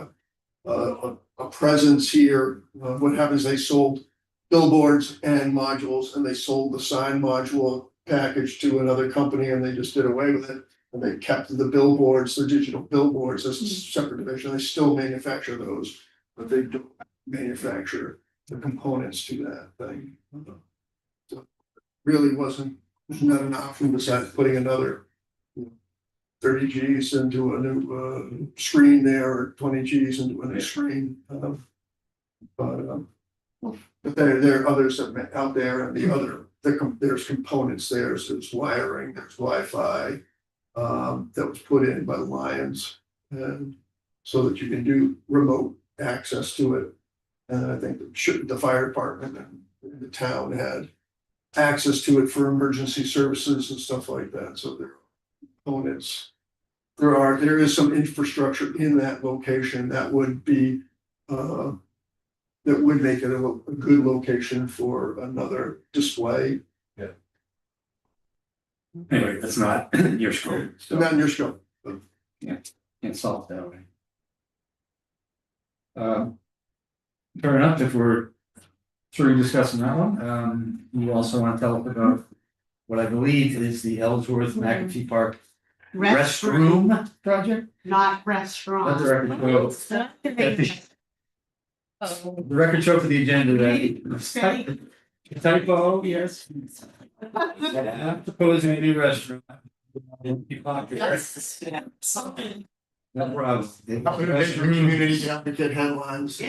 a presence here. What happens, they sold billboards and modules, and they sold the sign module package to another company, and they just did away with it. And they kept the billboards, the digital billboards, as a separate division. They still manufacture those, but they don't manufacture the components to that thing. So really wasn't not an option besides putting another 30 Gs into a new screen there, or 20 Gs into a new screen. But there are others that out there, and there's components there. So there's wiring, there's Wi-Fi. That was put in by the Lions, and so that you can do remote access to it. And I think the fire department and the town had access to it for emergency services and stuff like that. So there are components. There is some infrastructure in that location that would be that would make it a good location for another display. Anyway, that's not your scope. So Not in your scope. can't solve it that way. Fair enough, if we're through discussing that one, you also want to tell us about what I believe is the Ellsworth McAfee Park restroom project? Not Let restaurant. the record show. The record show for the agenda that typo, yes. Proposing a new restaurant. No problem. Community advocate headlines. Oh,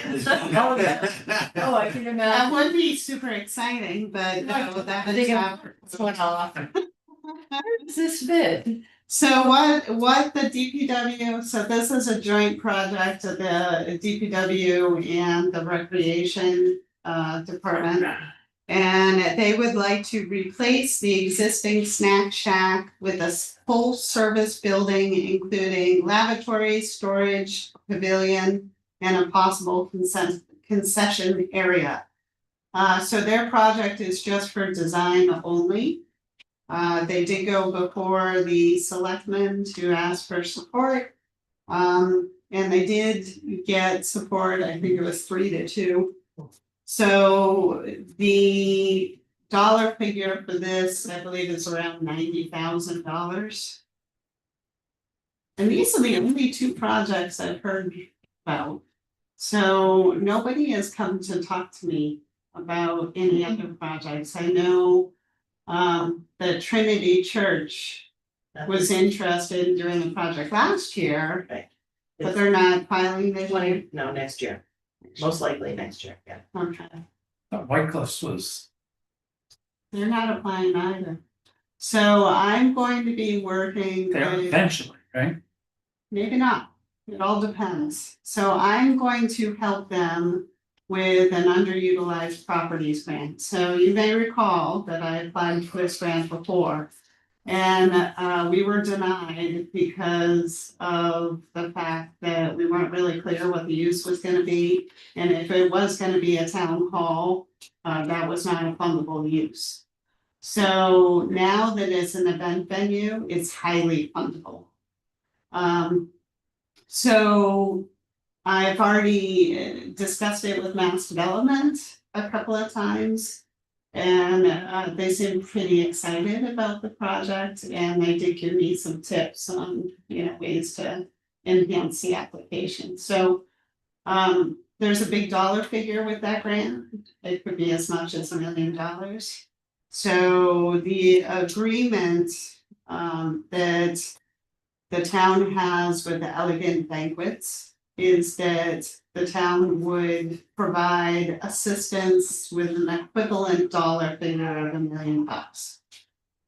I can That imagine. would be super exciting, but no, that I think is it's one off. Where's this bid? So what the DPW, so this is a joint project of the DPW and the recreation department. And they would like to replace the existing snack shack with a full service building, including lavatory, storage, pavilion, and a possible concession area. So their project is just for design only. They did go before the selectmen to ask for support. And they did get support, I think it was 3-2. So the dollar figure for this, I believe, is around $90,000. And these are the only two projects I've heard about. So nobody has come to talk to me about any other projects. I know the Trinity Church was interested in doing the project last year, but they're not filing this year. No, next year, most likely next year, yeah. Okay, White Cliffs was, they're not applying either. So I'm going to be working there with, eventually, right? maybe not, it all depends. So I'm going to help them with an underutilized properties grant. So you may recall that I applied for this grant before. And we were denied because of the fact that we weren't really clear what the use was gonna be. And if it was gonna be a town hall, that was not a fundable use. So now that it's an event venue, it's highly fundable. So I've already discussed it with Mass Development a couple of times. And they seemed pretty excited about the project and they did give me some tips on, ways to enhance the application. So there's a big dollar figure with that grant. It could be as much as $1 million. So the agreement that the town has with the Elegant Banquets is that the town would provide assistance with an equivalent dollar figure of $1 million.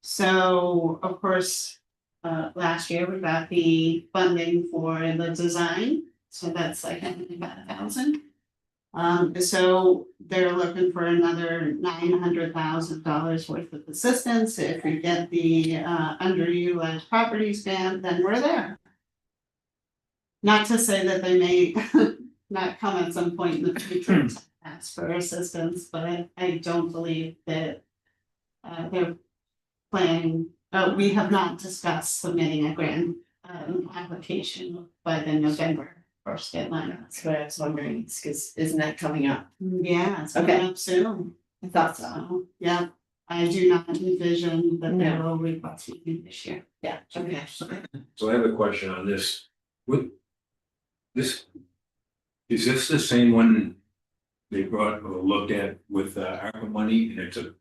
So, of course, last year we got the funding for the design, so that's like about $1,000. So they're looking for another $900,000 worth of assistance. If we get the underutilized properties grant, then we're there. Not to say that they may not come at some point in the future to ask for assistance, but I don't believe that they're planning, we have not discussed submitting a grant application by the November 1st deadline. That's what I was wondering, because isn't that coming up? Yeah, it's Okay. coming up soon. I thought so. So, yeah, I do not envision that they No. will request it this year. Yeah, okay. So I have a question on this. What? This. Is this the same one they brought or looked at with ARPA money and it's a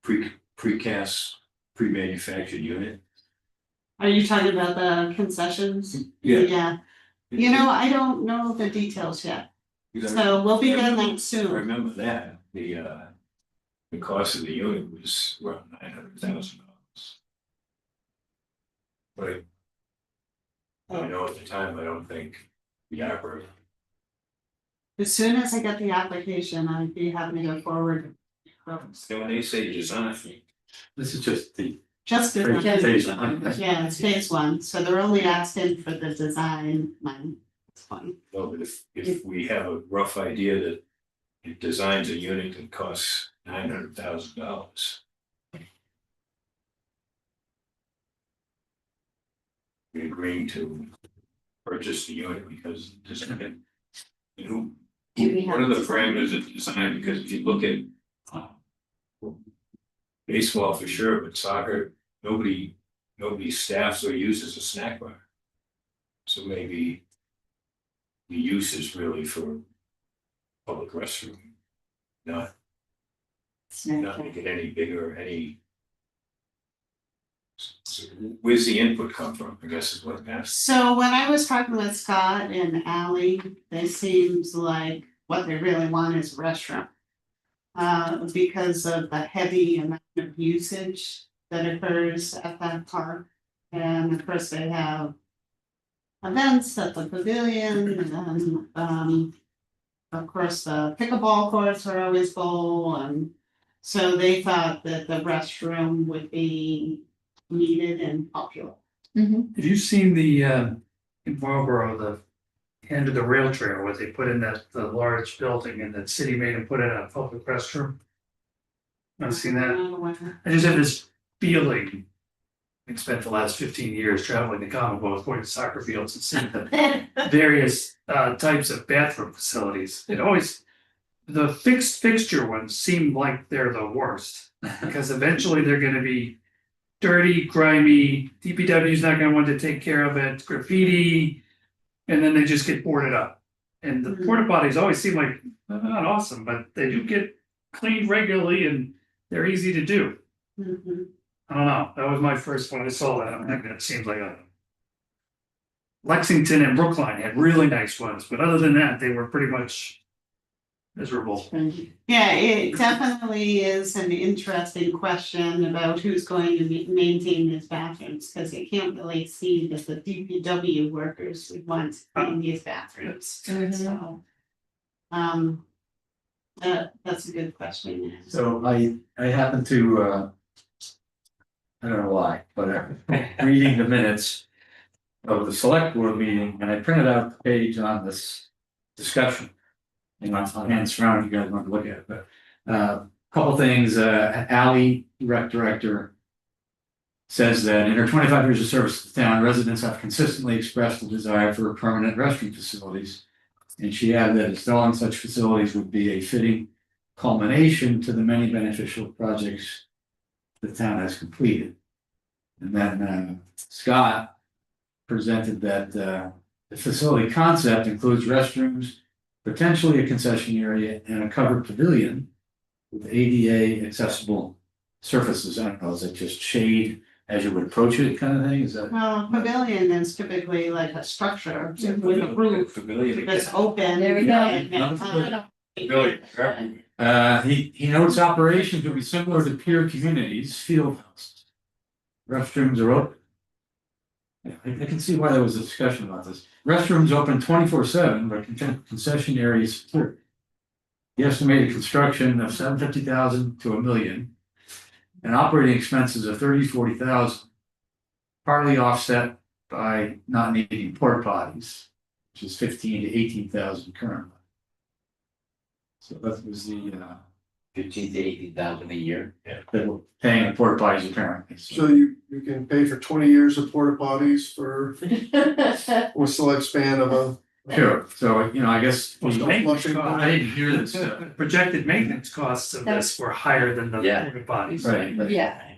precast, pre-manufactured unit? Are you talking about the concessions? Yeah. Yeah, I don't know the details yet, Because so we'll be getting that I soon. remember that, the cost of the unit was around $900,000. But I know at the time, I don't think the ARPA. As soon as I get the application, I'd be happy to go forward. And when they say design, This is just the Just phase one. yeah, it's phase 1, so they're only asking for the design money. It's fine. no, but if we have a rough idea that it designs a unit that costs $900,000. We agreeing to purchase the unit because design. Do we What are have the parameters of design? Because if you look at. Baseball for sure, but soccer, nobody staffs or uses a snack bar. So maybe. The use is really for. Public restroom. Not make it any bigger, any. So where's the input come from, I guess is what I'm asking. So when I was talking with Scott and Ally, they seems like what they really want is a restroom. Because of the heavy amount of usage that occurs at that park. And of course, they have events at the pavilion and of course, the pickleball courts are always full, and so they thought that the restroom would be needed and popular. Have you seen the in Marlboro, the end of the rail trail where they put in the large building and the city made them put in a public restroom? I've seen that. I just have this feeling. I spent the last 15 years traveling the Commonwealth, going to soccer fields and seeing the various types of bathroom facilities. It always, the fixed fixture ones seem like they're the worst. Because eventually they're gonna be dirty, grimy, DPW's not gonna want to take care of it, graffiti. And then they just get boarded up. And the porta potties always seem like, they're not awesome, but they do get cleaned regularly and they're easy to do. Mhm. I don't know, that was my first one, I saw that, I'm thinking it seems like a. Lexington and Brookline had really nice ones, but other than that, they were pretty much miserable. Yeah, it definitely is an interesting question about who's going to maintain these bathrooms, because you can't really see that the DPW workers would want to clean these bathrooms, so. That's a good question. So I happen to, I don't know why, but reading the minutes of the select board meeting, and I printed out the page on this discussion. And I'll hand this around if you guys want to look at it, but couple things, Ally, rec director. Says that in her 25 years of service to the town, residents have consistently expressed a desire for permanent restroom facilities. And she added that installing such facilities would be a fitting culmination to the many beneficial projects the town has completed. And then Scott presented that the facility concept includes restrooms, potentially a concession area and a covered pavilion with ADA accessible surfaces. I don't know, is it just shade as you would approach it kind of thing? Is that? Well, pavilion is typically like a structure with a roof Pavilion. that's open. There we go. and, He notes operations will be similar to peer communities, field houses. Restrooms are open. Yeah, I can see why there was a discussion about this. Restrooms open 24/7, but concession areas secure. The estimated construction of $750,000 to $1 million. And operating expenses of 40,000. Partly offset by not needing porta potties, which is 15 to 18,000 currently. So that was the 15 to 18,000 a year. that we're paying the porta potties apparently. So you can pay for 20 years of porta potties for a select span of a. Sure, so I guess Well, the I maintenance cost- didn't hear this. Projected maintenance costs of this were higher than the Yeah. porta potties. Right, right. Yeah,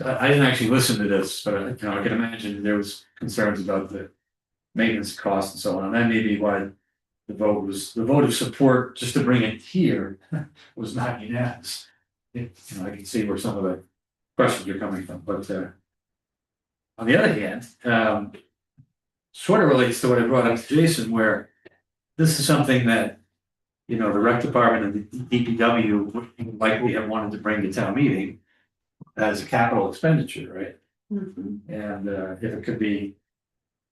I didn't actually listen to this, but I can imagine there was concerns about the maintenance costs and so on, and that may be why the vote of support just to bring it here was not unanimous. I can see where some of the questions are coming from, but on the other hand, sort of relates to what I brought up to Jason, where this is something that, the rec department and the DPW would likely have wanted to bring to town meeting as a capital expenditure, right? And if it could be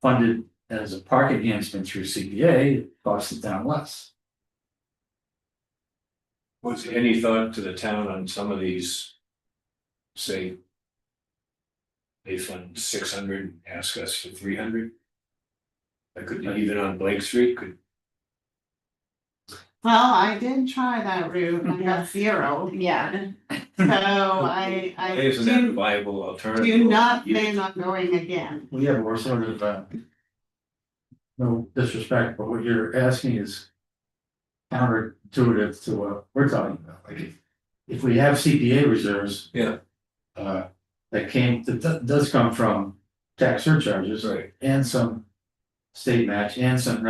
funded as a park enhancement through CPA, it costs the town less. Was there any thought to the town on some of these? Say. They fund 600, ask us for 300? That could be even on Blake Street, could, Well, I did try that route and I got 0. yeah. So I isn't that a do, viable alternative? do not plan on going again. Well, yeah, we're sort of, no disrespect, but what you're asking is counterintuitive to what we're talking about, like if we have CPA reserves. Yeah. That does come from tax surcharges. Right. And some state match and some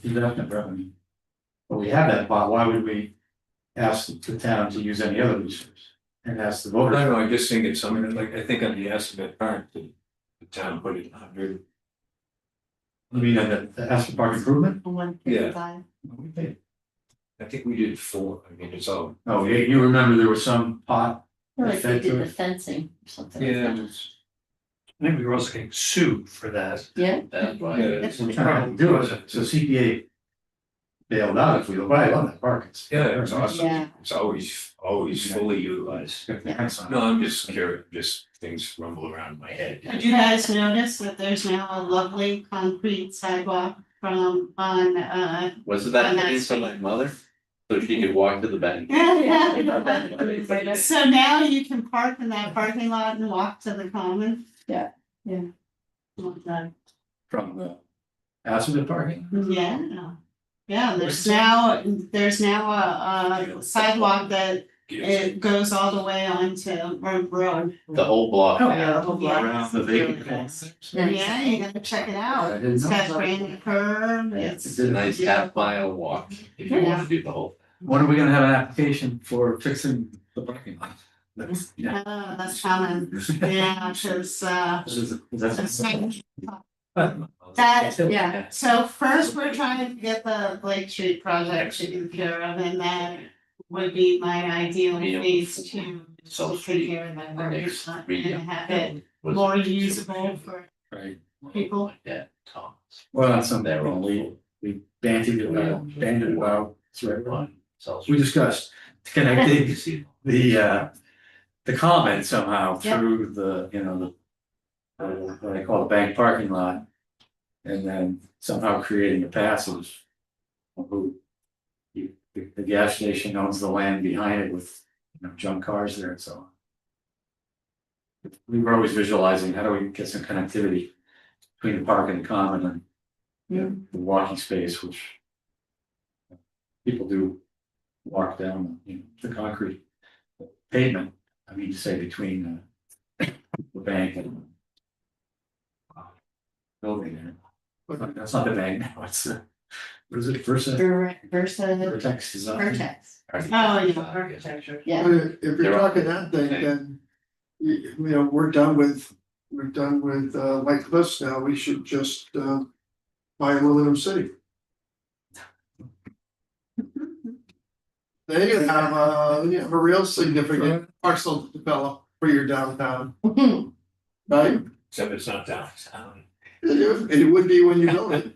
investment revenue. But we have that pot, why would we ask the town to use any other resource? And ask the I voters? don't know, I just think it's something like, I think on the estimate part, the town put it 100. I mean, the Aspen Park improvement? 155. We paid. I think we did 4, I mean, it's all. Oh, you remember there was some pot? Or like they did the Effective. fencing or something like Yeah, that. it's, I think we were also getting sued for that. Yeah, That's why. yeah, That's what we're trying to do, is it? So CPA bailed out if we look, I love that park. it's awesome, Yeah. it's always fully utilized. No, I'm just curious, just things rumble around my head. Did you guys notice that there's now a lovely concrete sidewalk from on Wasn't that And hidden that's- from my mother? So she could walk to the bank? Yeah. So now you can park in that parking lot and walk to the common. Yeah, yeah. From the Aspen parking? Yeah. Yeah, there's now a sidewalk that it goes all the way onto Road. The whole block. Oh, yeah, the whole block. Around the vacant corners? Yeah, you gotta check it I out. didn't It's know. got granite curb, It's it's. a nice half-mile walk if you want to do the whole. When are we gonna have an application for fixing the parking lot? That's, yeah. That's coming, yeah, cause That's- that, Yeah. so first we're trying to get the Blake Street project taken care of, and that would be my ideal Yeah. phase 2. South To take Street, care of that the next parking lot street. and have it more usable for Right, people. Like that, Tom. well, that's something They're all we bandied about, through. South We Street. discussed You connecting see, the common somehow Yeah. through the what I call the bank parking lot. And then somehow creating a passage. Who the gas station owns the land behind it with, junk cars there and so on. We were always visualizing, how do we get some connectivity between the park and the common and the walking space, which people do walk down, the concrete pavement, I mean, say between the bank and building there. But that's not the bank now, it's what is it, Versa? Versa, Vertex Design. Vertex, Oh, yeah. Architecture. yeah. If you're talking that thing, then, you know, we're done with White Cliffs now, we should just, buy Aluminum City. Then you have a real significant parcel to develop for your downtown, right? Except it's not downtown. It would be when you build it.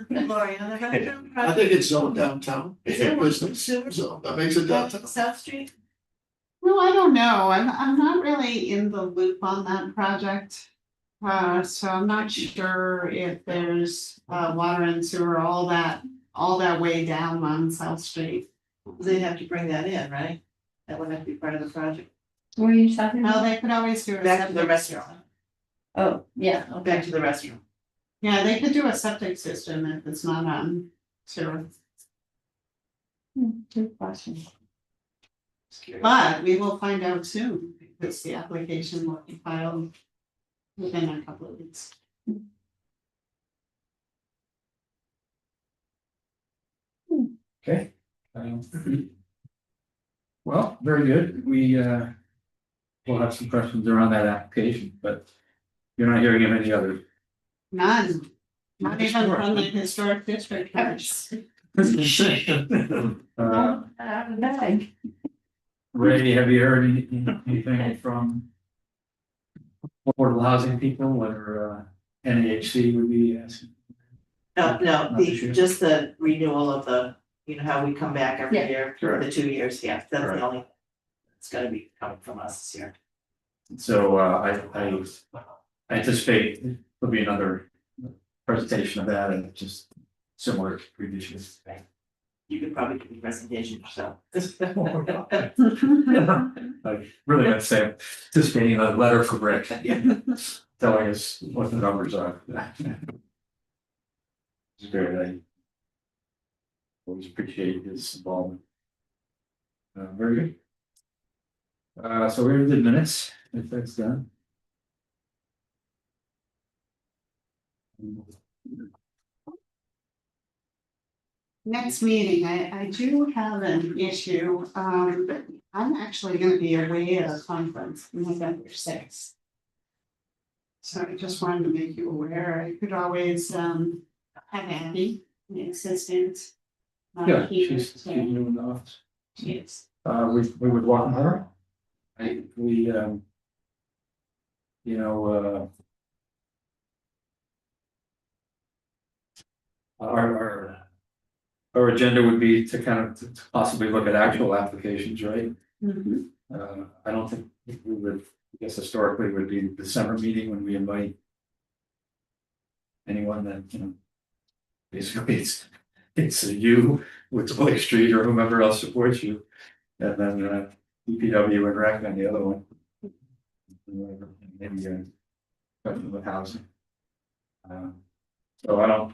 Lori, on the Redstone I project, think it's zoned downtown. Is it? Business zone, that makes it downtown. South Street? No, I don't know. I'm not really in the loop on that project. So I'm not sure if there's water and sewer, all that way down on South Street. They'd have to bring that in, right? That would have to be part of the project. Where are you talking No, about? they could always do a Back to the septic restaurant, system. Oh, yeah, okay. back to the restaurant. Yeah, they could do a septic system if it's not on sewer. Good question. But we will find out soon, because the application will be filed within a couple of weeks. Okay. Well, very good. We will have some questions around that application, but you're not hearing of any other. None, not even from the historic district. Uh, Bag. Ray, have you heard anything from affordable housing people, whether NAHC would be asking? No, Not this year? just the renewal of the, you know, how we come back every Yeah. year for the 2 years, yeah, that's Right. the only. It's gonna be coming from us this year. So I anticipate there'll be another presentation of that and just similar to previous years. You could probably do the presentation yourself. I really got to say, anticipating a letter from Rick Yeah. telling us what the numbers are. It's very, I always appreciate his involvement. Very good. So we're in the minutes, if that's done. Next meeting, I do have an issue, I'm actually gonna be away at a conference November 6th. So I just wanted to make you aware, I could always have Abby, the assistant. Yeah, here she's to- new in the office. Yes, We would welcome her. We you know, our agenda would be to kind of to possibly look at actual applications, right? mhm, I don't think we would, I guess historically would be the December meeting when we invite anyone that, you know, basically it's you with Blake Street or whomever else supports you. And then DPW and rec on the other one. Maybe something with housing. So I don't,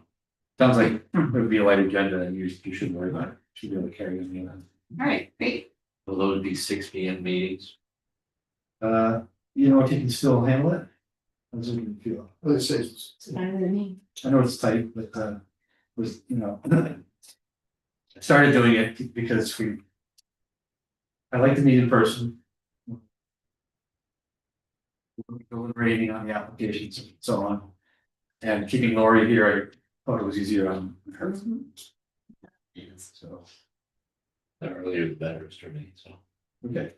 sounds like it would be a light agenda and you shouldn't worry about it. Should be able to carry on the event. all right, great. Will those be 6 p.m. meetings? You know, if you can still handle it. How does it feel? Let's say, It's fine with me. I know it's tight, but was, you know. I started doing it because I like to meet in person. Deliberating on the applications and so on. And keeping Lori here, I thought it was easier on her. So, The earlier the better for me, so okay,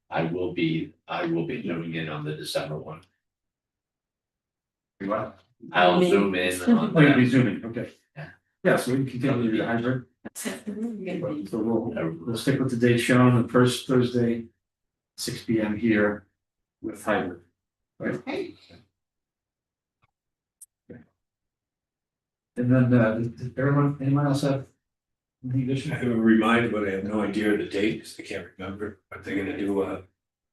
I will be zooming in on the December one. you want? I'll Me. zoom in on Oh, you'll be that. zooming, okay. Yeah. Yeah, so we can continue to do the hybrid. Good. So we'll stick with the date shown, the first Thursday, 6 p.m. here with hybrid. Okay. And then, did anyone else have any I additional? have a reminder, but I have no idea of the date, because I can't remember, but they're gonna do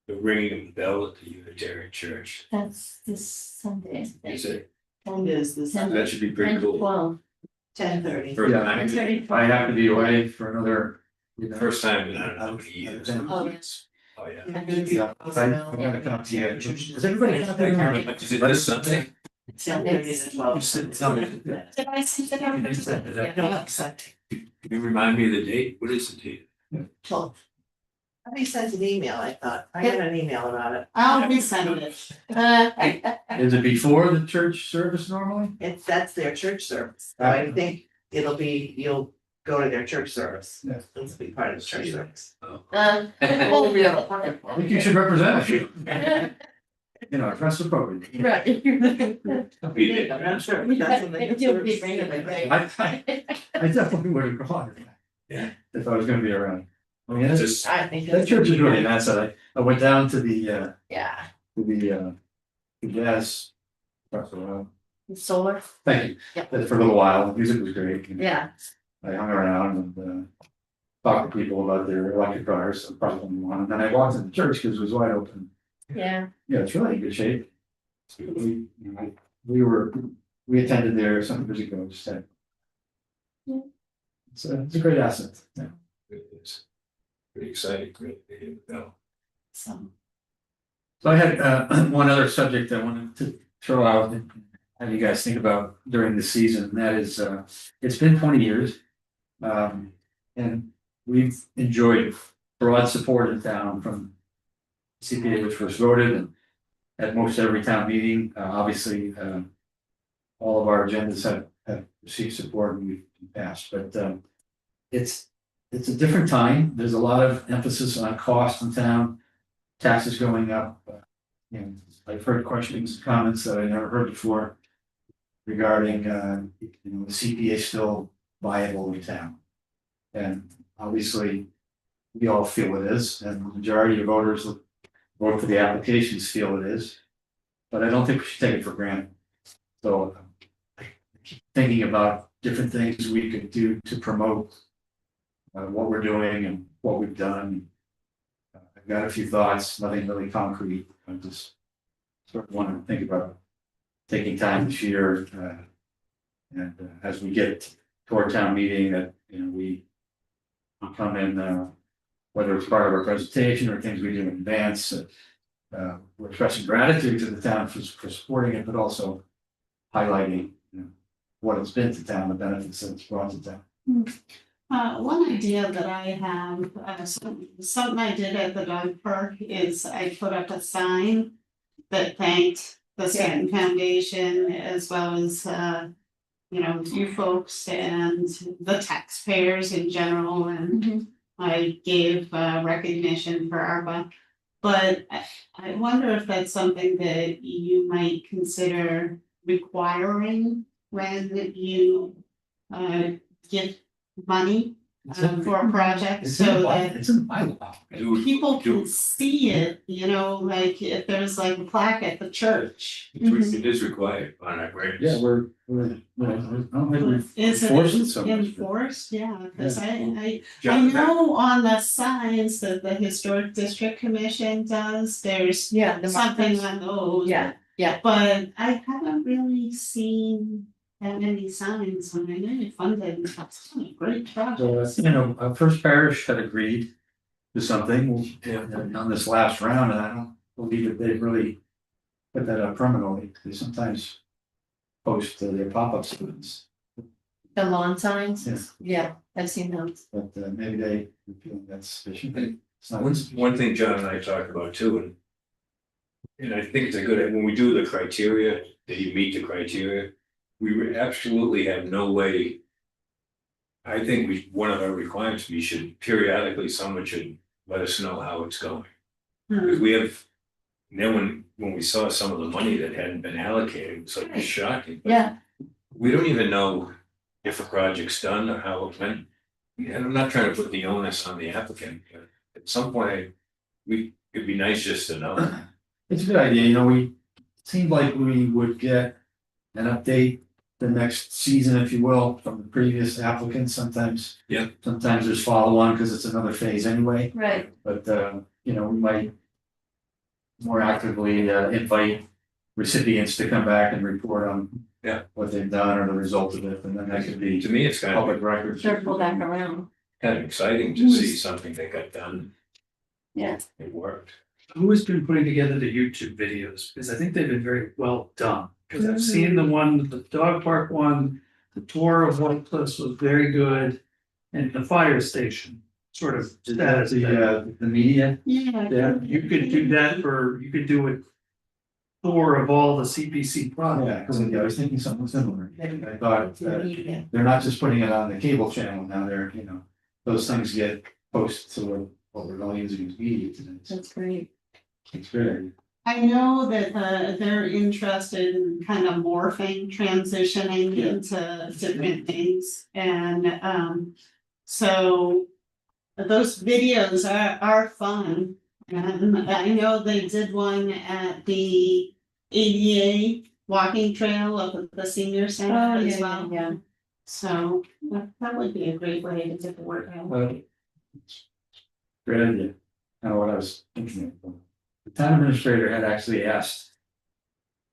the ringing of the bell at the Unitarian Church. That's this Sunday. Is it? It is this. Ten- That should be pretty 10 to cool. 12. 10:30. First Yeah. time, I have to be away for another, you know. first time in I don't know how many years. Oh, Oh, yeah. Yeah, I'm gonna come to you. Is everybody out there? Is it this Sunday? 10:30 to 12. Did I see that? No, Sunday. Can you remind me of the date? What is the date? 12. I sent an email, I thought. I got an email about it. I'll resend it. Is it before the church service normally? That's their church service. So I think it'll be, you'll go to their church service. Yeah. This will be part of the church service. I think you should represent us. You know, dress appropriately. Right. I'll be there. I'm not sure. We got something. You'll be bringing I definitely would have gone. Yeah. If I was gonna be around. I mean, that's Just, I think. that church is really nice. I went down to the Yeah, the jazz. festival. solar, Thank you. Yeah. For a little while. The music was great. yeah, I hung around and talked to people about their electric cars, problem one, and then I walked in the church because it was wide open. yeah. Yeah, it's really in good shape. We attended there some years ago, just said. Yeah. It's a great asset, yeah. it's pretty exciting, great to hear, no. So, So I had one other subject I wanted to throw out and have you guys think about during the season, and that is, it's been 20 years. And we've enjoyed broad support in town from CPA, which was voted and at most every town meeting, obviously, all of our agendas have received support and we've passed, but it's a different time. There's a lot of emphasis on cost in town, taxes going up. You know, I've heard questions, comments that I never heard before regarding, you know, the CPA still viable in town. And obviously, we all feel it is, and the majority of voters that vote for the applications feel it is. But I don't think we should take it for granted. So I keep thinking about different things we could do to promote what we're doing and what we've done. I've got a few thoughts, nothing really concrete. I just sort of want to think about taking time this year. And as we get toward town meeting, that, you know, we come in, whether it's part of our presentation or things we do in advance. We're expressing gratitude to the town for supporting it, but also highlighting, you know, what it's been to town, the benefits that it's brought to town. One idea that I have, something I did at the dog park is I put up a sign that thanked the Stanton Foundation as well as, you know, you folks and the taxpayers in general, and I gave recognition for ARPA. But I wonder if that's something that you might consider requiring when you give money for a project, so that It's in the bylaw. people can see it, you know, like if there's like a plaque at the church. It is required on our grants. Yeah, we're, I don't think we've Is it enforced it so much. but- enforced? Yeah, cause I John, know on the signs that the Historic District Commission does, there's yeah, the something markers. on those. Yeah, But I haven't really seen that many signs when I know you funded, that's a great project. So, you know, First Parish had agreed to something, and on this last round, and I don't believe that they've really put that up permanently. They sometimes post their pop-up students, the lawn signs, Yeah. yeah, I've seen those. but maybe they feel that's sufficient. It's not- One thing John and I talked about too, and I think it's a good, when we do the criteria, that you meet the criteria, we absolutely have no way. I think one of our requirements, we should periodically, someone should let us know how it's going. Because we have, and then when we saw some of the money that hadn't been allocated, it was like shocking. But Yeah, we don't even know if a project's done or how it went. And I'm not trying to put the onus on the applicant, but at some point, it'd be nice just to know. It's a good idea, you know, it seemed like we would get an update the next season, if you will, from the previous applicants sometimes. Yeah. Sometimes there's follow-on because it's another phase anyway, right, but you know, we might more actively invite recipients to come back and report on. Yeah. What they've done or the result of it, and then that could be To me, it's kind of, public records. Circle back around. kind of exciting to see something that got done. Yeah. It worked. Who has been putting together the YouTube videos? Because I think they've been very well done. Because I've seen the one, the dog park one, the tour of White Cliffs was very good. And the fire station, sort of. The media. Yeah, you could do that you could do a tour of all the CPC products. Yeah, because I was thinking something similar. I thought that they're not just putting it on the cable channel now, they're, those things get posted to what we're all using as media today. That's great. It's good. I know that they're interested in kind of morphing, transitioning Yeah. into different things and so. Those videos are fun, and I know they did one at the ADA walking trail up at the senior center as well. Yeah. So that would be a great way to get the word out. Great idea. Now what I was thinking of, the town administrator had actually asked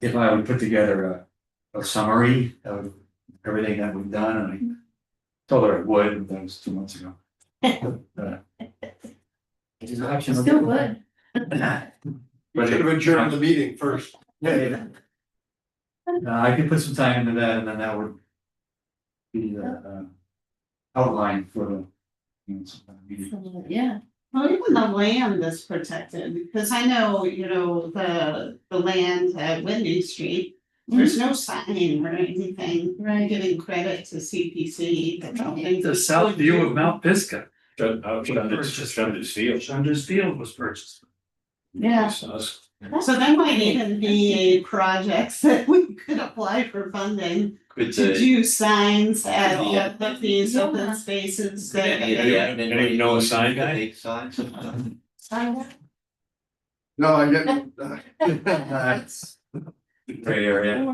if I would put together a summary of everything that we've done, and I told her I would, but that was 2 months ago. Still would. We should have adjourned the meeting first. I could put some time into that, and then that would be the outline for the meeting. Yeah. Well, even the land is protected, because I know, the land at Whitney Street. There's no sign or anything, Right. giving credit to CPC. that something The south view of Mount Pisgah, Shunder's Field. Shunder's Field was purchased. Yeah. So that might even be a project that we could apply for funding Could to the, do signs at these open spaces that. Any know a sign guy? big signs? Sign up. No, I get. That's great area.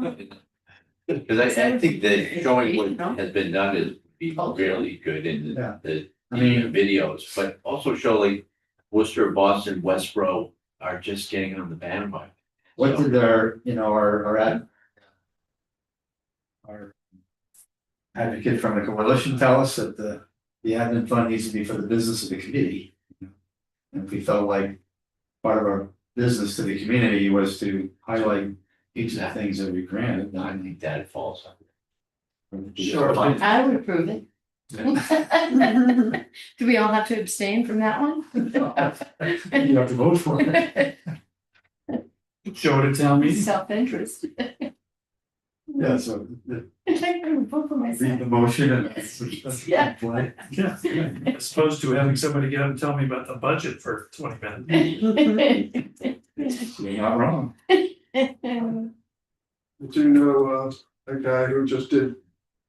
Cause I think that showing what has been done is be really good in Yeah. the I mean, videos, but also show like Worcester, Boston, Westboro are just getting on the bandwagon. what did our advocate from the coalition tell us that the admin fund needs to be for the business of the committee? And if we felt like part of our business to the community was to highlight each of the things that we granted, I think that falls. Sure. I would approve it. Do we all have to abstain from that one? You have to vote for it. Show it at town meeting. Self-interest. Yeah, so I would vote for read myself. the motion and. Yeah. Yeah, as opposed to having somebody get up and tell me about the budget for 20 minutes. You're not wrong. I do know a guy who just did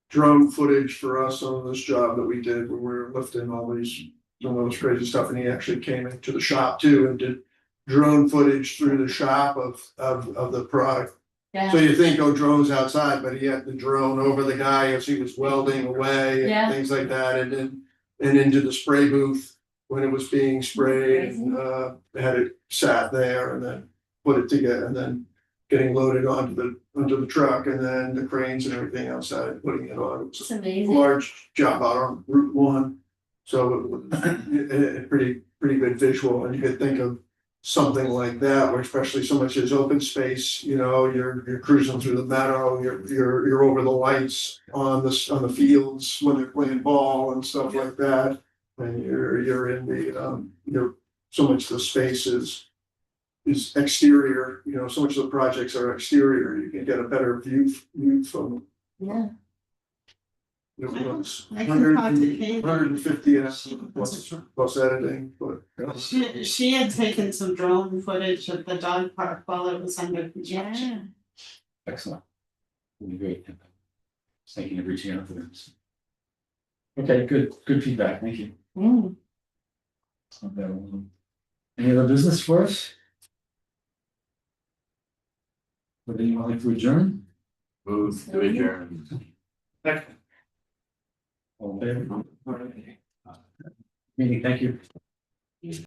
drone footage for us on this job that we did when we were lifting all those crazy stuff, and he actually came into the shop too and did drone footage through the shop of the product. So Yeah, you think, oh, drones outside, but he had the drone over the guy as he was welding away Yeah. and things like that, and then into the spray booth when it was being sprayed, and they had it sat there and then put it together, and then getting loaded onto the truck, and then the cranes and everything outside, putting it on. It was it's a amazing. large job out on Route 1. So it was a pretty good visual, and you could think of something like that, where especially so much is open space, you're cruising through the meadow, you're over the lights on the fields when they're playing ball and stuff like that. And you're in the, so much of the space is exterior, so much of the projects are exterior, you can get a better view from. Yeah. It was I can talk to Kate. 150 plus editing, but. She had taken some drone footage of the dog park while it was under Yeah. construction. Excellent. Really great. Thinking of reaching out to them. Okay, good feedback, thank you. Mm. Any other business for us? Would anyone like to adjourn? Move to adjourn. Second. All in favor? Meeting, thank you.